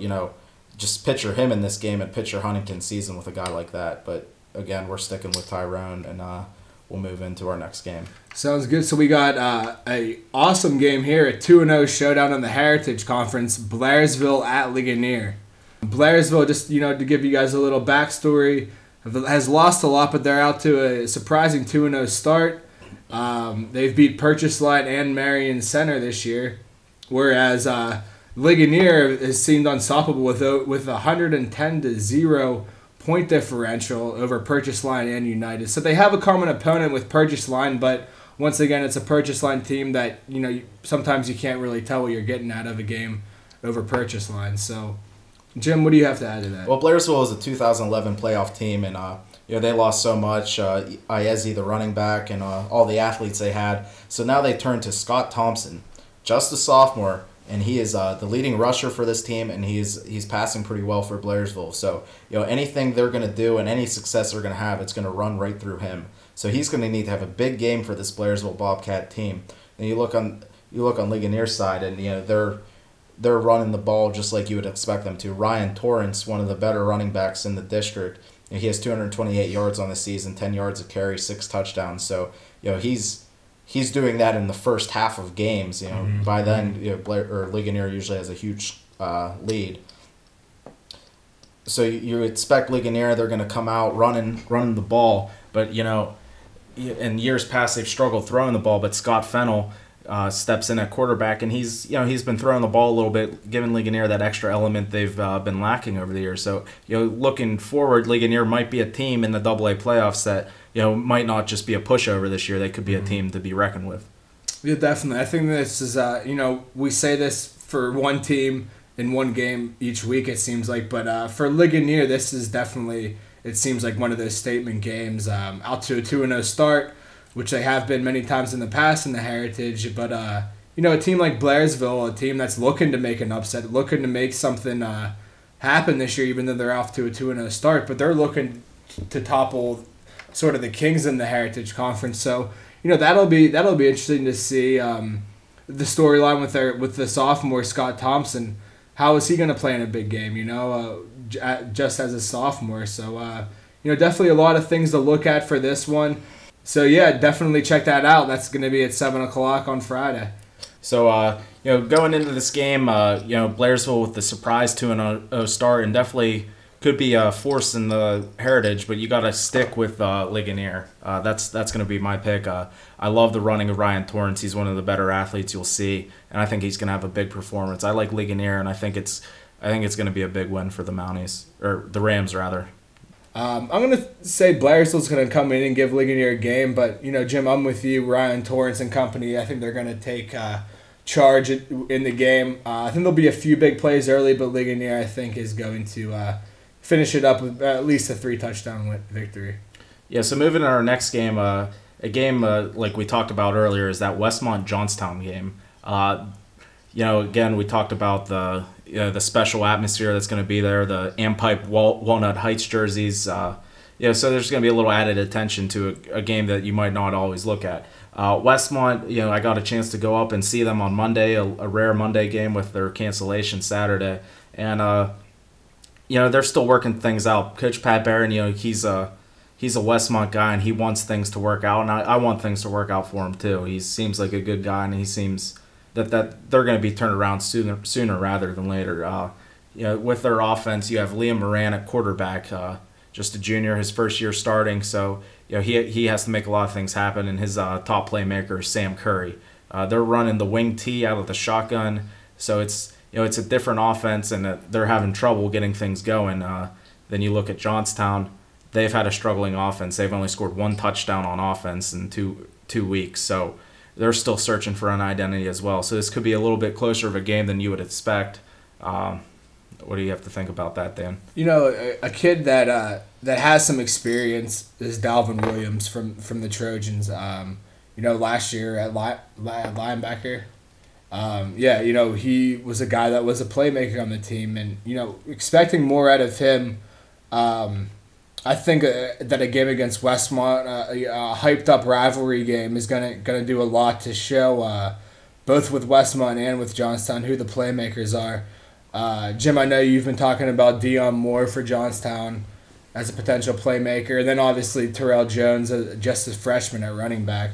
just picture him in this game and picture Huntington's season with a guy like that. But again, we're sticking with Tyrone, and we'll move into our next game. Sounds good. So we got a awesome game here, a 2-0 showdown in the Heritage Conference, Blairsville at Ligonier. Blairsville, just to give you guys a little backstory, has lost a lot, but they're out to a surprising 2-0 start. They've beat Purchase Line and Marion Center this year, whereas Ligonier has seemed unstoppable with 110-0 point differential over Purchase Line and United. So they have a common opponent with Purchase Line, but once again, it's a Purchase Line team that sometimes you can't really tell what you're getting out of a game over Purchase Line. So, Jim, what do you have to add to that? Well, Blairsville is a 2011 playoff team, and they lost so much. Iezi, the running back, and all the athletes they had. So now they turn to Scott Thompson, just a sophomore, and he is the leading rusher for this team, and he's passing pretty well for Blairsville. So anything they're going to do and any success they're going to have, it's going to run right through him. So he's going to need to have a big game for this Blairsville Bobcat team. And you look on Ligonier's side, and they're running the ball just like you would expect them to. Ryan Torrance, one of the better running backs in the district, he has 228 yards on the season, 10 yards of carry, 6 touchdowns. So he's doing that in the first half of games. By then Blair or Ligonier usually has a huge lead. So you expect Ligonier, they're going to come out running the ball, but in years past they've struggled throwing the ball. But Scott Fennell steps in at quarterback, and he's been throwing the ball a little bit, giving Ligonier that extra element they've been lacking over the years. So looking forward, Ligonier might be a team in the AA playoffs that might not just be a pushover this year. They could be a team to be reckoned with. Yeah, definitely. I think this is we say this for one team in one game each week, it seems like, but for Ligonier, this is definitely, it seems like one of those statement games. Out to a 2-0 start, which they have been many times in the past in the Heritage. But, a team like Blairsville, a team that's looking to make an upset, looking to make something happen this year, even though they're off to a 2-0 start. But they're looking to topple sort of the Kings in the Heritage Conference. So, that'll be interesting to see the storyline with the sophomore, Scott Thompson. How is he going to play in a big game, just as a sophomore? So, definitely a lot of things to look at for this one. So, yeah, definitely check that out. That's going to be at 7 o'clock on Friday. So, going into this game, Blairsville with the surprise 2-0 start, and definitely could be a force in the Heritage, but you got to stick with Ligonier. That's going to be my pick. I love the running of Ryan Torrance. He's one of the better athletes you'll see, and I think he's going to have a big performance. I like Ligonier, and I think it's going to be a big win for the Mounties, or the Rams rather. I'm going to say Blairsville's going to come in and give Ligonier a game, but Jim, I'm with you. Ryan Torrance and company, I think they're going to take charge in the game. I think there'll be a few big plays early, but Ligonier, I think, is going to finish it up with at least a 3-touchdown victory. Yeah, so moving to our next game, a game like we talked about earlier is that Westmont-Johnstown game. Again, we talked about the special atmosphere that's going to be there, the Ampipe Walnut Heights jerseys. So there's going to be a little added attention to a game that you might not always look at. Westmont, I got a chance to go up and see them on Monday, a rare Monday game with their cancellation Saturday. And, they're still working things out. Coach Pat Barron, he's a Westmont guy, and he wants things to work out, and I want things to work out for him too. He seems like a good guy, and he seems that they're going to be turned around sooner rather than later. With their offense, you have Liam Moran at quarterback, just a junior, his first year starting, so he has to make a lot of things happen, and his top playmaker is Sam Curry. They're running the wing T out of the shotgun, so it's a different offense, and they're having trouble getting things going. Then you look at Johnstown. They've had a struggling offense. They've only scored 1 touchdown on offense in two weeks, so they're still searching for an identity as well. So this could be a little bit closer of a game than you would expect. What do you have to think about that, Dan? A kid that has some experience is Dalvin Williams from the Trojans. Last year at linebacker. He was a guy that was a playmaker on the team, and expecting more out of him. I think that a game against Westmont, a hyped up rivalry game, is gonna do a lot to show both with Westmont and with Johnstown who the playmakers are. Jim, I know you've been talking about Dion Moore for Johnstown as a potential playmaker, and then obviously Terrell Jones just a freshman at running back.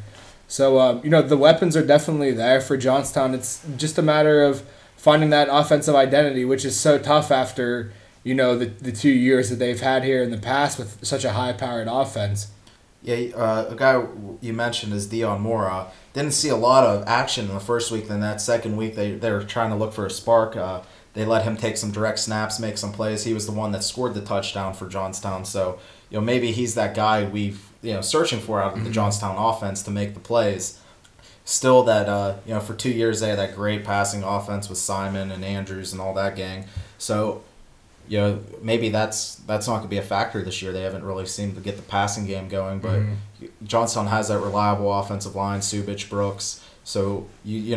So the weapons are definitely there for Johnstown. It's just a matter of finding that offensive identity, which is so tough after the 2 years that they've had here in the past with such a high-powered offense. Yeah, a guy you mentioned is Dion Moore. Didn't see a lot of action in the first week. Then that second week, they were trying to look for a spark. They let him take some direct snaps, make some plays. He was the one that scored the touchdown for Johnstown. So maybe he's that guy we've searching for out of the Johnstown offense to make the plays. Still, that for 2 years they had that great passing offense with Simon and Andrews and all that gang. So. Maybe that's not going to be a factor this year. They haven't really seemed to get the passing game going, but Johnstown has that reliable offensive line, Subich, Brooks. So you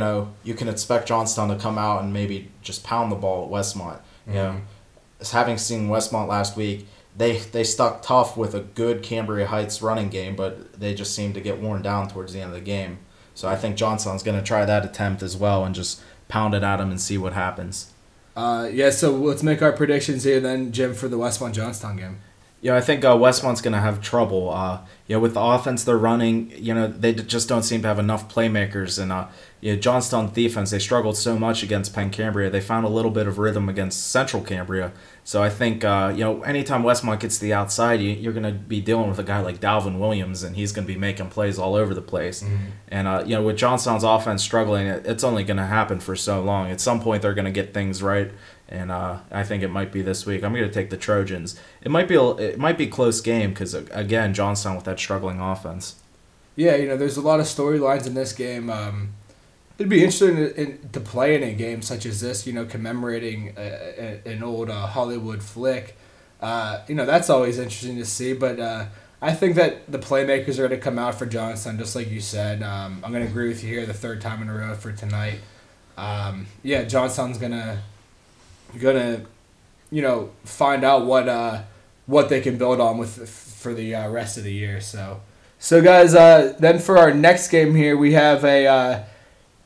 can expect Johnstown to come out and maybe just pound the ball at Westmont. Having seen Westmont last week, they stuck tough with a good Cambria Heights running game, but they just seemed to get worn down towards the end of the game. So I think Johnstown's going to try that attempt as well and just pound it at them and see what happens. So let's make our predictions here then, Jim, for the Westmont-Johnstown game. I think Westmont's going to have trouble. With the offense they're running, they just don't seem to have enough playmakers. And Johnstown's defense, they struggled so much against Penn Cambria. They found a little bit of rhythm against Central Cambria. So I think, anytime Westmont gets to the outside, you're going to be dealing with a guy like Dalvin Williams, and he's going to be making plays all over the place. Mm-hmm. And, with Johnstown's offense struggling, it's only going to happen for so long. At some point, they're going to get things right. And I think it might be this week. I'm going to take the Trojans. It might be a close game because, again, Johnstown with that struggling offense. Yeah, there's a lot of storylines in this game. It'd be interesting to play in a game such as this, commemorating an old Hollywood flick. That's always interesting to see. But I think that the playmakers are going to come out for Johnstown, just like you said. I'm going to agree with you here the third time in a row for tonight. Johnstown's going to find out what they can build on for the rest of the year. So guys, then for our next game here, we have a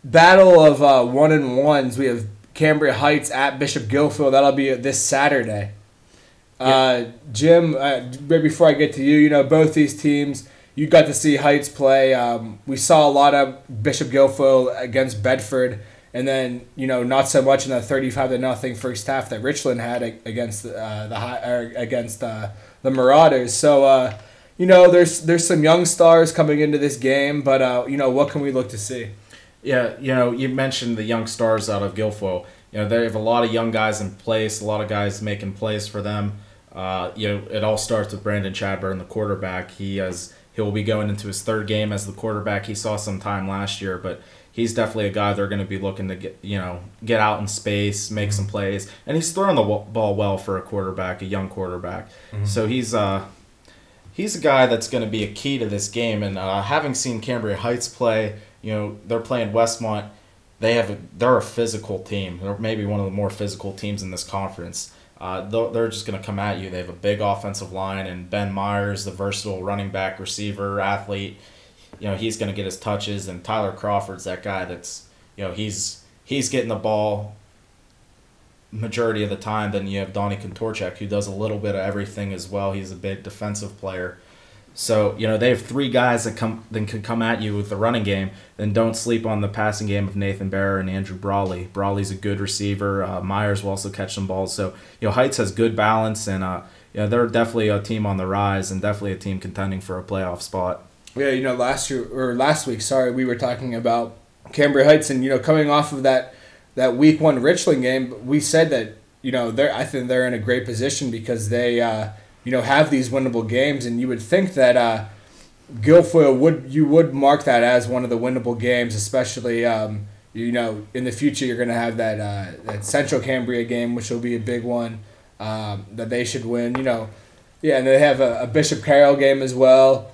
battle of 1-1s. We have Cambria Heights at Bishop Guilfoyle. That'll be this Saturday. Jim, right before I get to you, both these teams, you got to see Heights play. We saw a lot of Bishop Guilfoyle against Bedford. And then, not so much in the 35-0 first half that Richland had against the Marauders. So, there's some young stars coming into this game, but what can we look to see? Yeah, you mentioned the young stars out of Guilfoyle. They have a lot of young guys in place, a lot of guys making plays for them. It all starts with Brandon Chadburn, the quarterback. He'll be going into his third game as the quarterback. He saw some time last year, but he's definitely a guy they're going to be looking to get out in space, make some plays, and he's throwing the ball well for a quarterback, a young quarterback. Mm-hmm. So he's a guy that's going to be a key to this game. And having seen Cambria Heights play, they're playing Westmont. They're a physical team. They're maybe one of the more physical teams in this conference. They're just going to come at you. They have a big offensive line, and Ben Myers, the versatile running back, receiver, athlete, he's going to get his touches. And Tyler Crawford's that guy that's, he's getting the ball majority of the time. Then you have Donnie Kontorchak, who does a little bit of everything as well. He's a big defensive player. So, they have three guys that can come at you with the running game. Then don't sleep on the passing game of Nathan Barrer and Andrew Brawley. Brawley's a good receiver. Myers will also catch some balls. So, Heights has good balance, and they're definitely a team on the rise and definitely a team contending for a playoff spot. Yeah, last week, we were talking about Cambria Heights, and coming off of that week 1 Richland game, we said that I think they're in a great position because they have these winnable games, and you would think that Guilfoyle would mark that as one of the winnable games, especially in the future you're going to have that Central Cambria game, which will be a big one that they should win. And they have a Bishop Carroll game as well.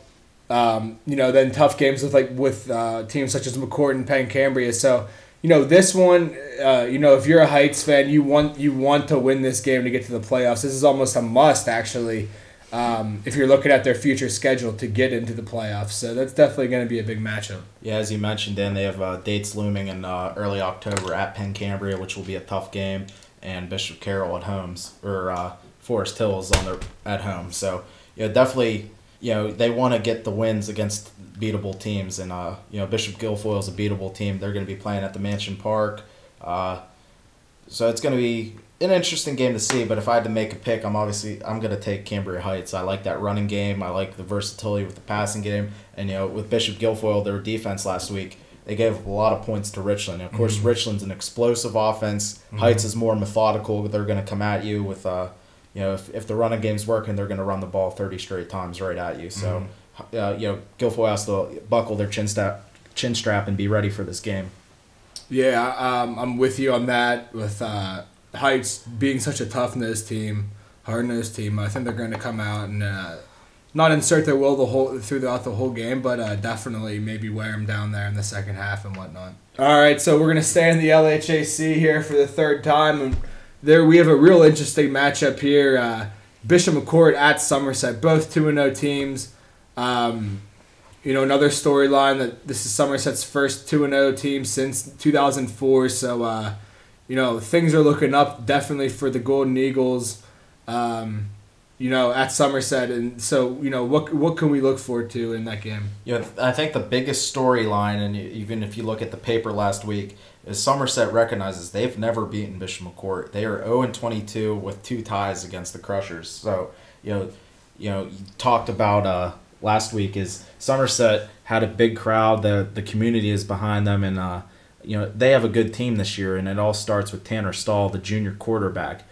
Then tough games with teams such as McCourt and Penn Cambria. So, this one, if you're a Heights fan, you want to win this game to get to the playoffs. This is almost a must, actually, if you're looking at their future schedule to get into the playoffs. So that's definitely going to be a big matchup. Yeah, as you mentioned, Dan, they have dates looming in early October at Penn Cambria, which will be a tough game, and Bishop Carroll Forest Hills at home. So, definitely, they want to get the wins against beatable teams, and Bishop Guilfoyle is a beatable team. They're going to be playing at the Mansion Park, so it's going to be an interesting game to see. But if I had to make a pick, I'm going to take Cambria Heights. I like that running game. I like the versatility with the passing game, and with Bishop Guilfoyle, their defense last week, they gave a lot of points to Richland. And of course, Richland's an explosive offense. Heights is more methodical. They're going to come at you with if the running game's working, they're going to run the ball 30 straight times right at you. So. Guilfoyle has to buckle their chin strap and be ready for this game. Yeah, I'm with you on that. With Heights being such a tough-nosed team, hard-nosed team, I think they're going to come out and not insert their will throughout the whole game, but definitely maybe wear them down there in the second half and whatnot. All right, so we're going to stay in the LHAC here for the third time, and there we have a real interesting matchup here. Bishop McCourt at Somerset, both 2-0 teams. Another storyline that this is Somerset's first 2-0 team since 2004. So, things are looking up definitely for the Golden Eagles. at Somerset, and so what can we look forward to in that game? I think the biggest storyline, and even if you look at the paper last week, is Somerset recognizes they've never beaten Bishop McCourt. They are 0-22 with 2 ties against the Crushers. So you talked about last week is Somerset had a big crowd. The community is behind them, and they have a good team this year. And it all starts with Tanner Stahl, the junior quarterback.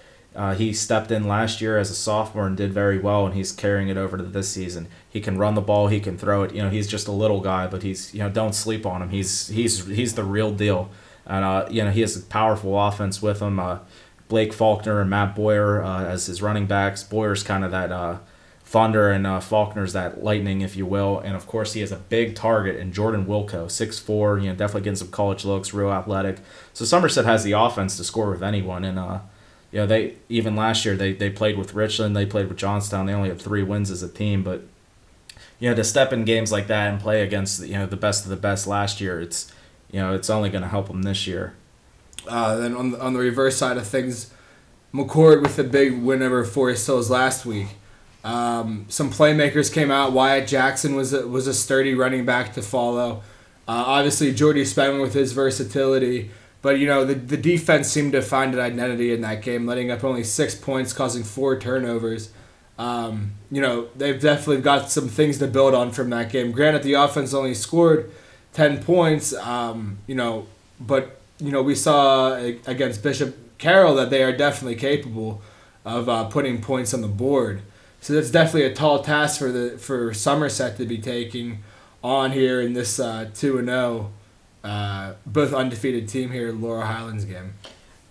He stepped in last year as a sophomore and did very well, and he's carrying it over to this season. He can run the ball, he can throw it. He's just a little guy, but he's don't sleep on him. He's the real deal, and he has a powerful offense with him. Blake Faulkner and Matt Boyer as his running backs. Boyer's kind of that thunder, and Faulkner's that lightning, if you will. And of course, he has a big target in Jordan Wilco, 6'4", definitely getting some college looks, real athletic. So Somerset has the offense to score with anyone, and they even last year they played with Richland, they played with Johnstown. They only had 3 wins as a team, but to step in games like that and play against the best of the best last year, it's only going to help them this year. Then on the reverse side of things, McCourt with the big win over Forest Hills last week. Some playmakers came out. Wyatt Jackson was a sturdy running back to follow. Obviously Jordy Spengler with his versatility. But, the defense seemed to find an identity in that game, letting up only 6 points, causing 4 turnovers. They've definitely got some things to build on from that game. Granted, the offense only scored 10 points, but, we saw against Bishop Carroll that they are definitely capable of putting points on the board. So that's definitely a tall task for Somerset to be taking on here in this 2-0. Both undefeated team here at Laurel Highlands game.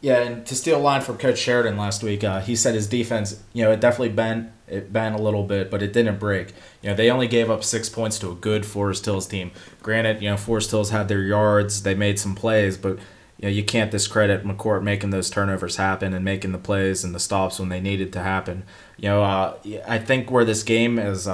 Yeah, and to steal a line from Coach Sheridan last week, he said his defense, it definitely bent a little bit, but it didn't break. They only gave up 6 points to a good Forest Hills team. Granted, Forest Hills had their yards, they made some plays, but you can't discredit McCourt making those turnovers happen and making the plays and the stops when they needed to happen. I think where this game is,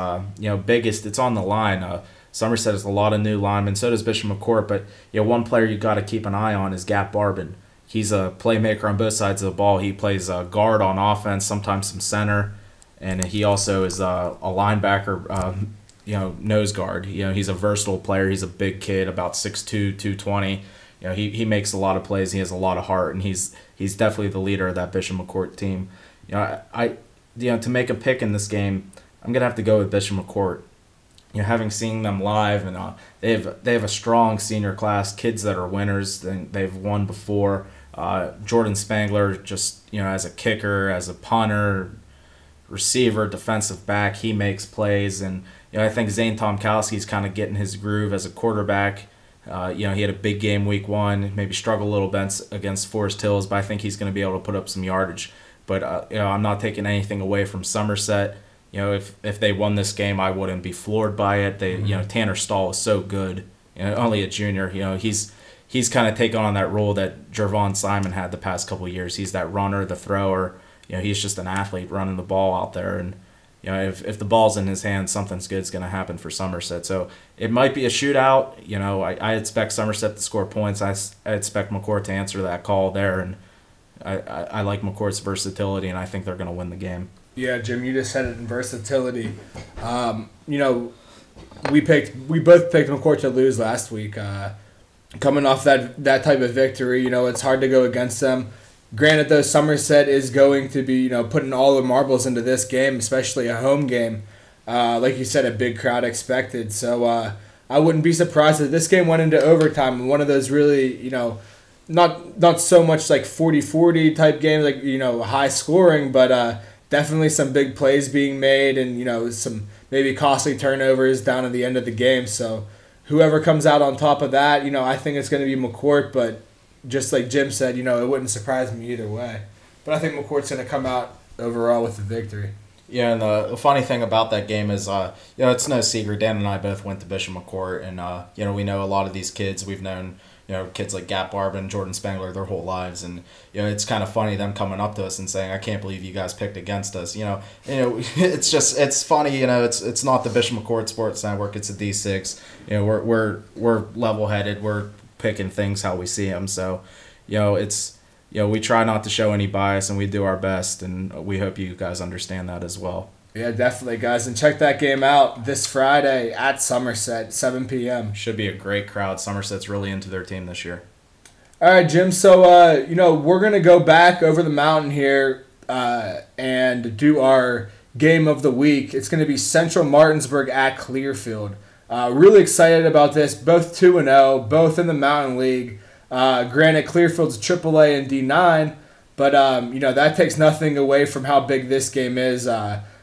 biggest, it's on the line. Somerset has a lot of new linemen. So does Bishop McCourt. But one player you got to keep an eye on is Gap Barbin. He's a playmaker on both sides of the ball. He plays guard on offense, sometimes some center, and he also is a linebacker. Nose guard. He's a versatile player. He's a big kid, about 6'2", 220. He makes a lot of plays. He has a lot of heart, and he's definitely the leader of that Bishop McCourt team. To make a pick in this game, I'm gonna have to go with Bishop McCourt. Having seen them live, and they have a strong senior class, kids that are winners. They've won before. Jordan Spangler, just as a kicker, as a punter, receiver, defensive back, he makes plays, and I think Zane Tomkowski's kind of getting his groove as a quarterback. He had a big game week 1, maybe struggled a little bit against Forest Hills, but I think he's going to be able to put up some yardage. But I'm not taking anything away from Somerset. If they won this game, I wouldn't be floored by it. Tanner Stahl is so good. Only a junior. He's kind of taken on that role that Jervon Simon had the past couple of years. He's that runner, the thrower. He's just an athlete running the ball out there. And if the ball's in his hands, something's good's going to happen for Somerset. So it might be a shootout. I expect Somerset to score points. I expect McCourt to answer that call there, and I like McCourt's versatility, and I think they're going to win the game. Yeah, Jim, you just said it in versatility. We both picked McCourt to lose last week. Coming off that type of victory, it's hard to go against them. Granted, though, Somerset is going to be, putting all the marbles into this game, especially a home game. Like you said, a big crowd expected. So I wouldn't be surprised if this game went into overtime. One of those really, not so much like 40-40 type games, like, high scoring, but definitely some big plays being made and, some maybe costly turnovers down at the end of the game. So whoever comes out on top of that, I think it's going to be McCourt, but just like Jim said, it wouldn't surprise me either way. But I think McCourt's going to come out overall with the victory. Yeah, and the funny thing about that game is, it's no secret. Dan and I both went to Bishop McCourt, and, we know a lot of these kids. We've known, kids like Gap Barbin, Jordan Spangler their whole lives. And, it's kind of funny them coming up to us and saying, I can't believe you guys picked against us. It's funny, it's not the Bishop McCourt Sports Network, it's a D6. We're level-headed. We're picking things how we see them. So, it's we try not to show any bias, and we do our best, and we hope you guys understand that as well. Yeah, definitely, guys. And check that game out this Friday at Somerset, 7 p.m. Should be a great crowd. Somerset's really into their team this year. All right, Jim. So, we're going to go back over the mountain here and do our game of the week. It's going to be Central Martinsburg at Clearfield. Really excited about this. Both 2-0, both in the Mountain League. Granted, Clearfield's AAA and D9, but, that takes nothing away from how big this game is.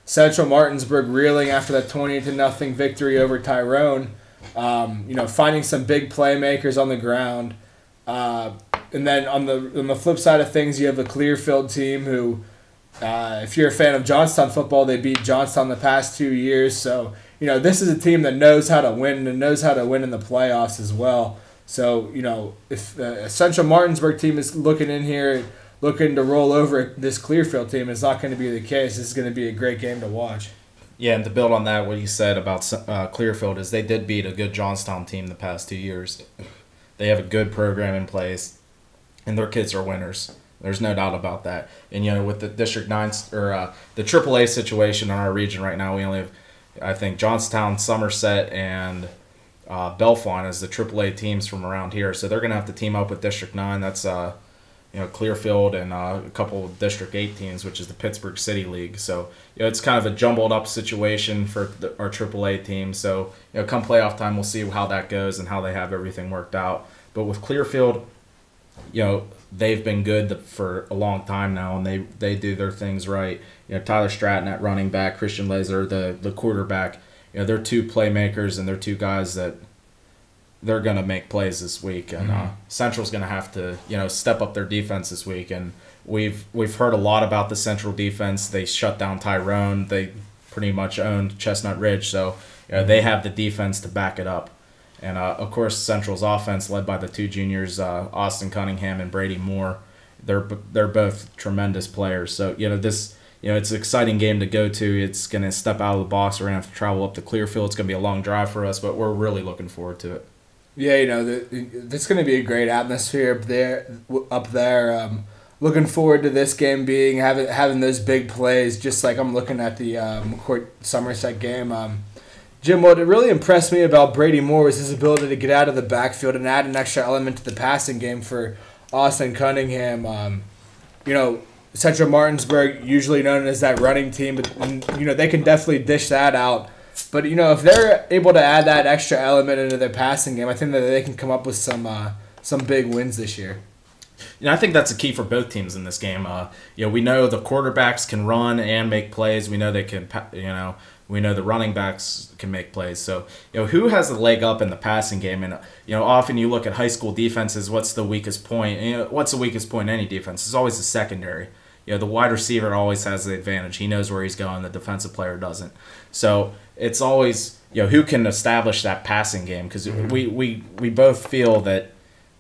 Central Martinsburg reeling after that 20-0 victory over Tyrone. Finding some big playmakers on the ground. And then on the flip side of things, you have the Clearfield team who, if you're a fan of Johnstown football, they beat Johnstown the past 2 years. So, this is a team that knows how to win and knows how to win in the playoffs as well. So, if a Central Martinsburg team is looking in here, looking to roll over this Clearfield team, it's not going to be the case. This is going to be a great game to watch. Yeah, and to build on that, what you said about Clearfield is they did beat a good Johnstown team the past 2 years. They have a good program in place, and their kids are winners. There's no doubt about that. And, with the District 9 or the AAA situation in our region right now, we only have, I think, Johnstown, Somerset, and Bellefonte as the AAA teams from around here. So they're going to have to team up with District 9. That's Clearfield and a couple of District 8 teams, which is the Pittsburgh City League. So, it's kind of a jumbled up situation for our AAA team. So, come playoff time, we'll see how that goes and how they have everything worked out. But with Clearfield, they've been good for a long time now, and they do their things right. Tyler Stratton at running back, Christian Laser, the quarterback. They're two playmakers, and they're two guys that they're going to make plays this week. And Central's going to have to, step up their defense this week. And we've heard a lot about the Central defense. They shut down Tyrone. They pretty much owned Chestnut Ridge. So, they have the defense to back it up. And, of course, Central's offense, led by the two juniors, Austin Cunningham and Brady Moore, they're both tremendous players. So, it's an exciting game to go to. It's going to step out of the box. We're going to have to travel up to Clearfield. It's going to be a long drive for us, but we're really looking forward to it. Yeah, it's going to be a great atmosphere up there. Looking forward to this game having those big plays, just like I'm looking at the McCourt Somerset game. Jim, what really impressed me about Brady Moore was his ability to get out of the backfield and add an extra element to the passing game for Austin Cunningham. Central Martinsburg, usually known as that running team, but they can definitely dish that out. But if they're able to add that extra element into their passing game, I think that they can come up with some big wins this year. I think that's a key for both teams in this game. We know the quarterbacks can run and make plays. We know they can, we know the running backs can make plays. So, who has the leg up in the passing game? And, often you look at high school defenses, what's the weakest point? What's the weakest point in any defense? It's always the secondary. The wide receiver always has the advantage. He knows where he's going. The defensive player doesn't. So it's always, who can establish that passing game? Because we both feel that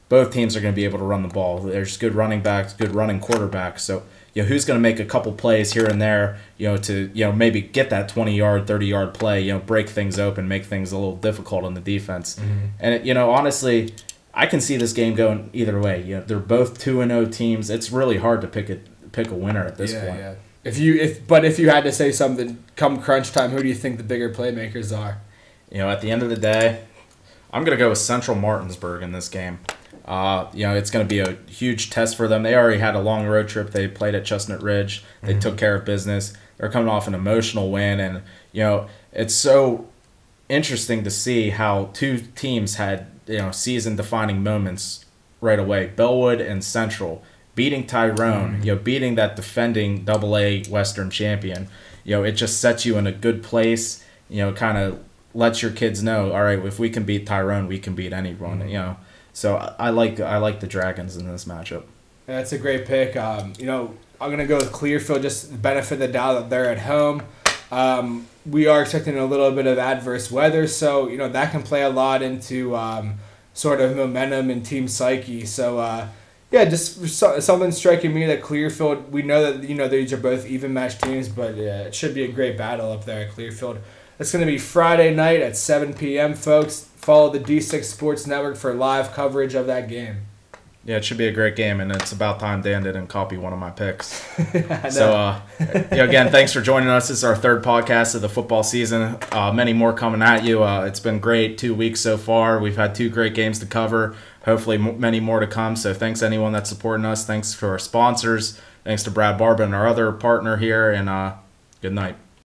both teams are going to be able to run the ball. There's good running backs, good running quarterbacks. So, who's going to make a couple plays here and there, to, maybe get that 20-yard, 30-yard play, break things open, make things a little difficult on the defense. And, honestly, I can see this game going either way. They're both 2-0 teams. It's really hard to pick a winner at this point. Yeah. If you had to say something come crunch time, who do you think the bigger playmakers are? At the end of the day, I'm going to go with Central Martinsburg in this game. It's going to be a huge test for them. They already had a long road trip. They played at Chestnut Ridge. They took care of business. They're coming off an emotional win. And, it's so interesting to see how two teams had, season-defining moments right away. Bellwood and Central beating Tyrone, beating that defending AA Western champion. It just sets you in a good place, kind of lets your kids know, all right, if we can beat Tyrone, we can beat anyone, So I like the Dragons in this matchup. Yeah, that's a great pick. I'm going to go with Clearfield, just to benefit the doubt that they're at home. We are expecting a little bit of adverse weather, so, that can play a lot into sort of momentum and team psyche. So, just something striking me that Clearfield, we know that, these are both even match teams, but it should be a great battle up there at Clearfield. It's going to be Friday night at 7 p.m., folks. Follow the D6 Sports Network for live coverage of that game. Yeah, it should be a great game, and it's about time Dan didn't copy one of my picks. So, again, thanks for joining us. This is our third podcast of the football season. Many more coming at you. It's been great 2 weeks so far. We've had 2 great games to cover. Hopefully, many more to come. So, thanks to anyone that's supporting us. Thanks to our sponsors. Thanks to Brad Barba and our other partner here, and good night.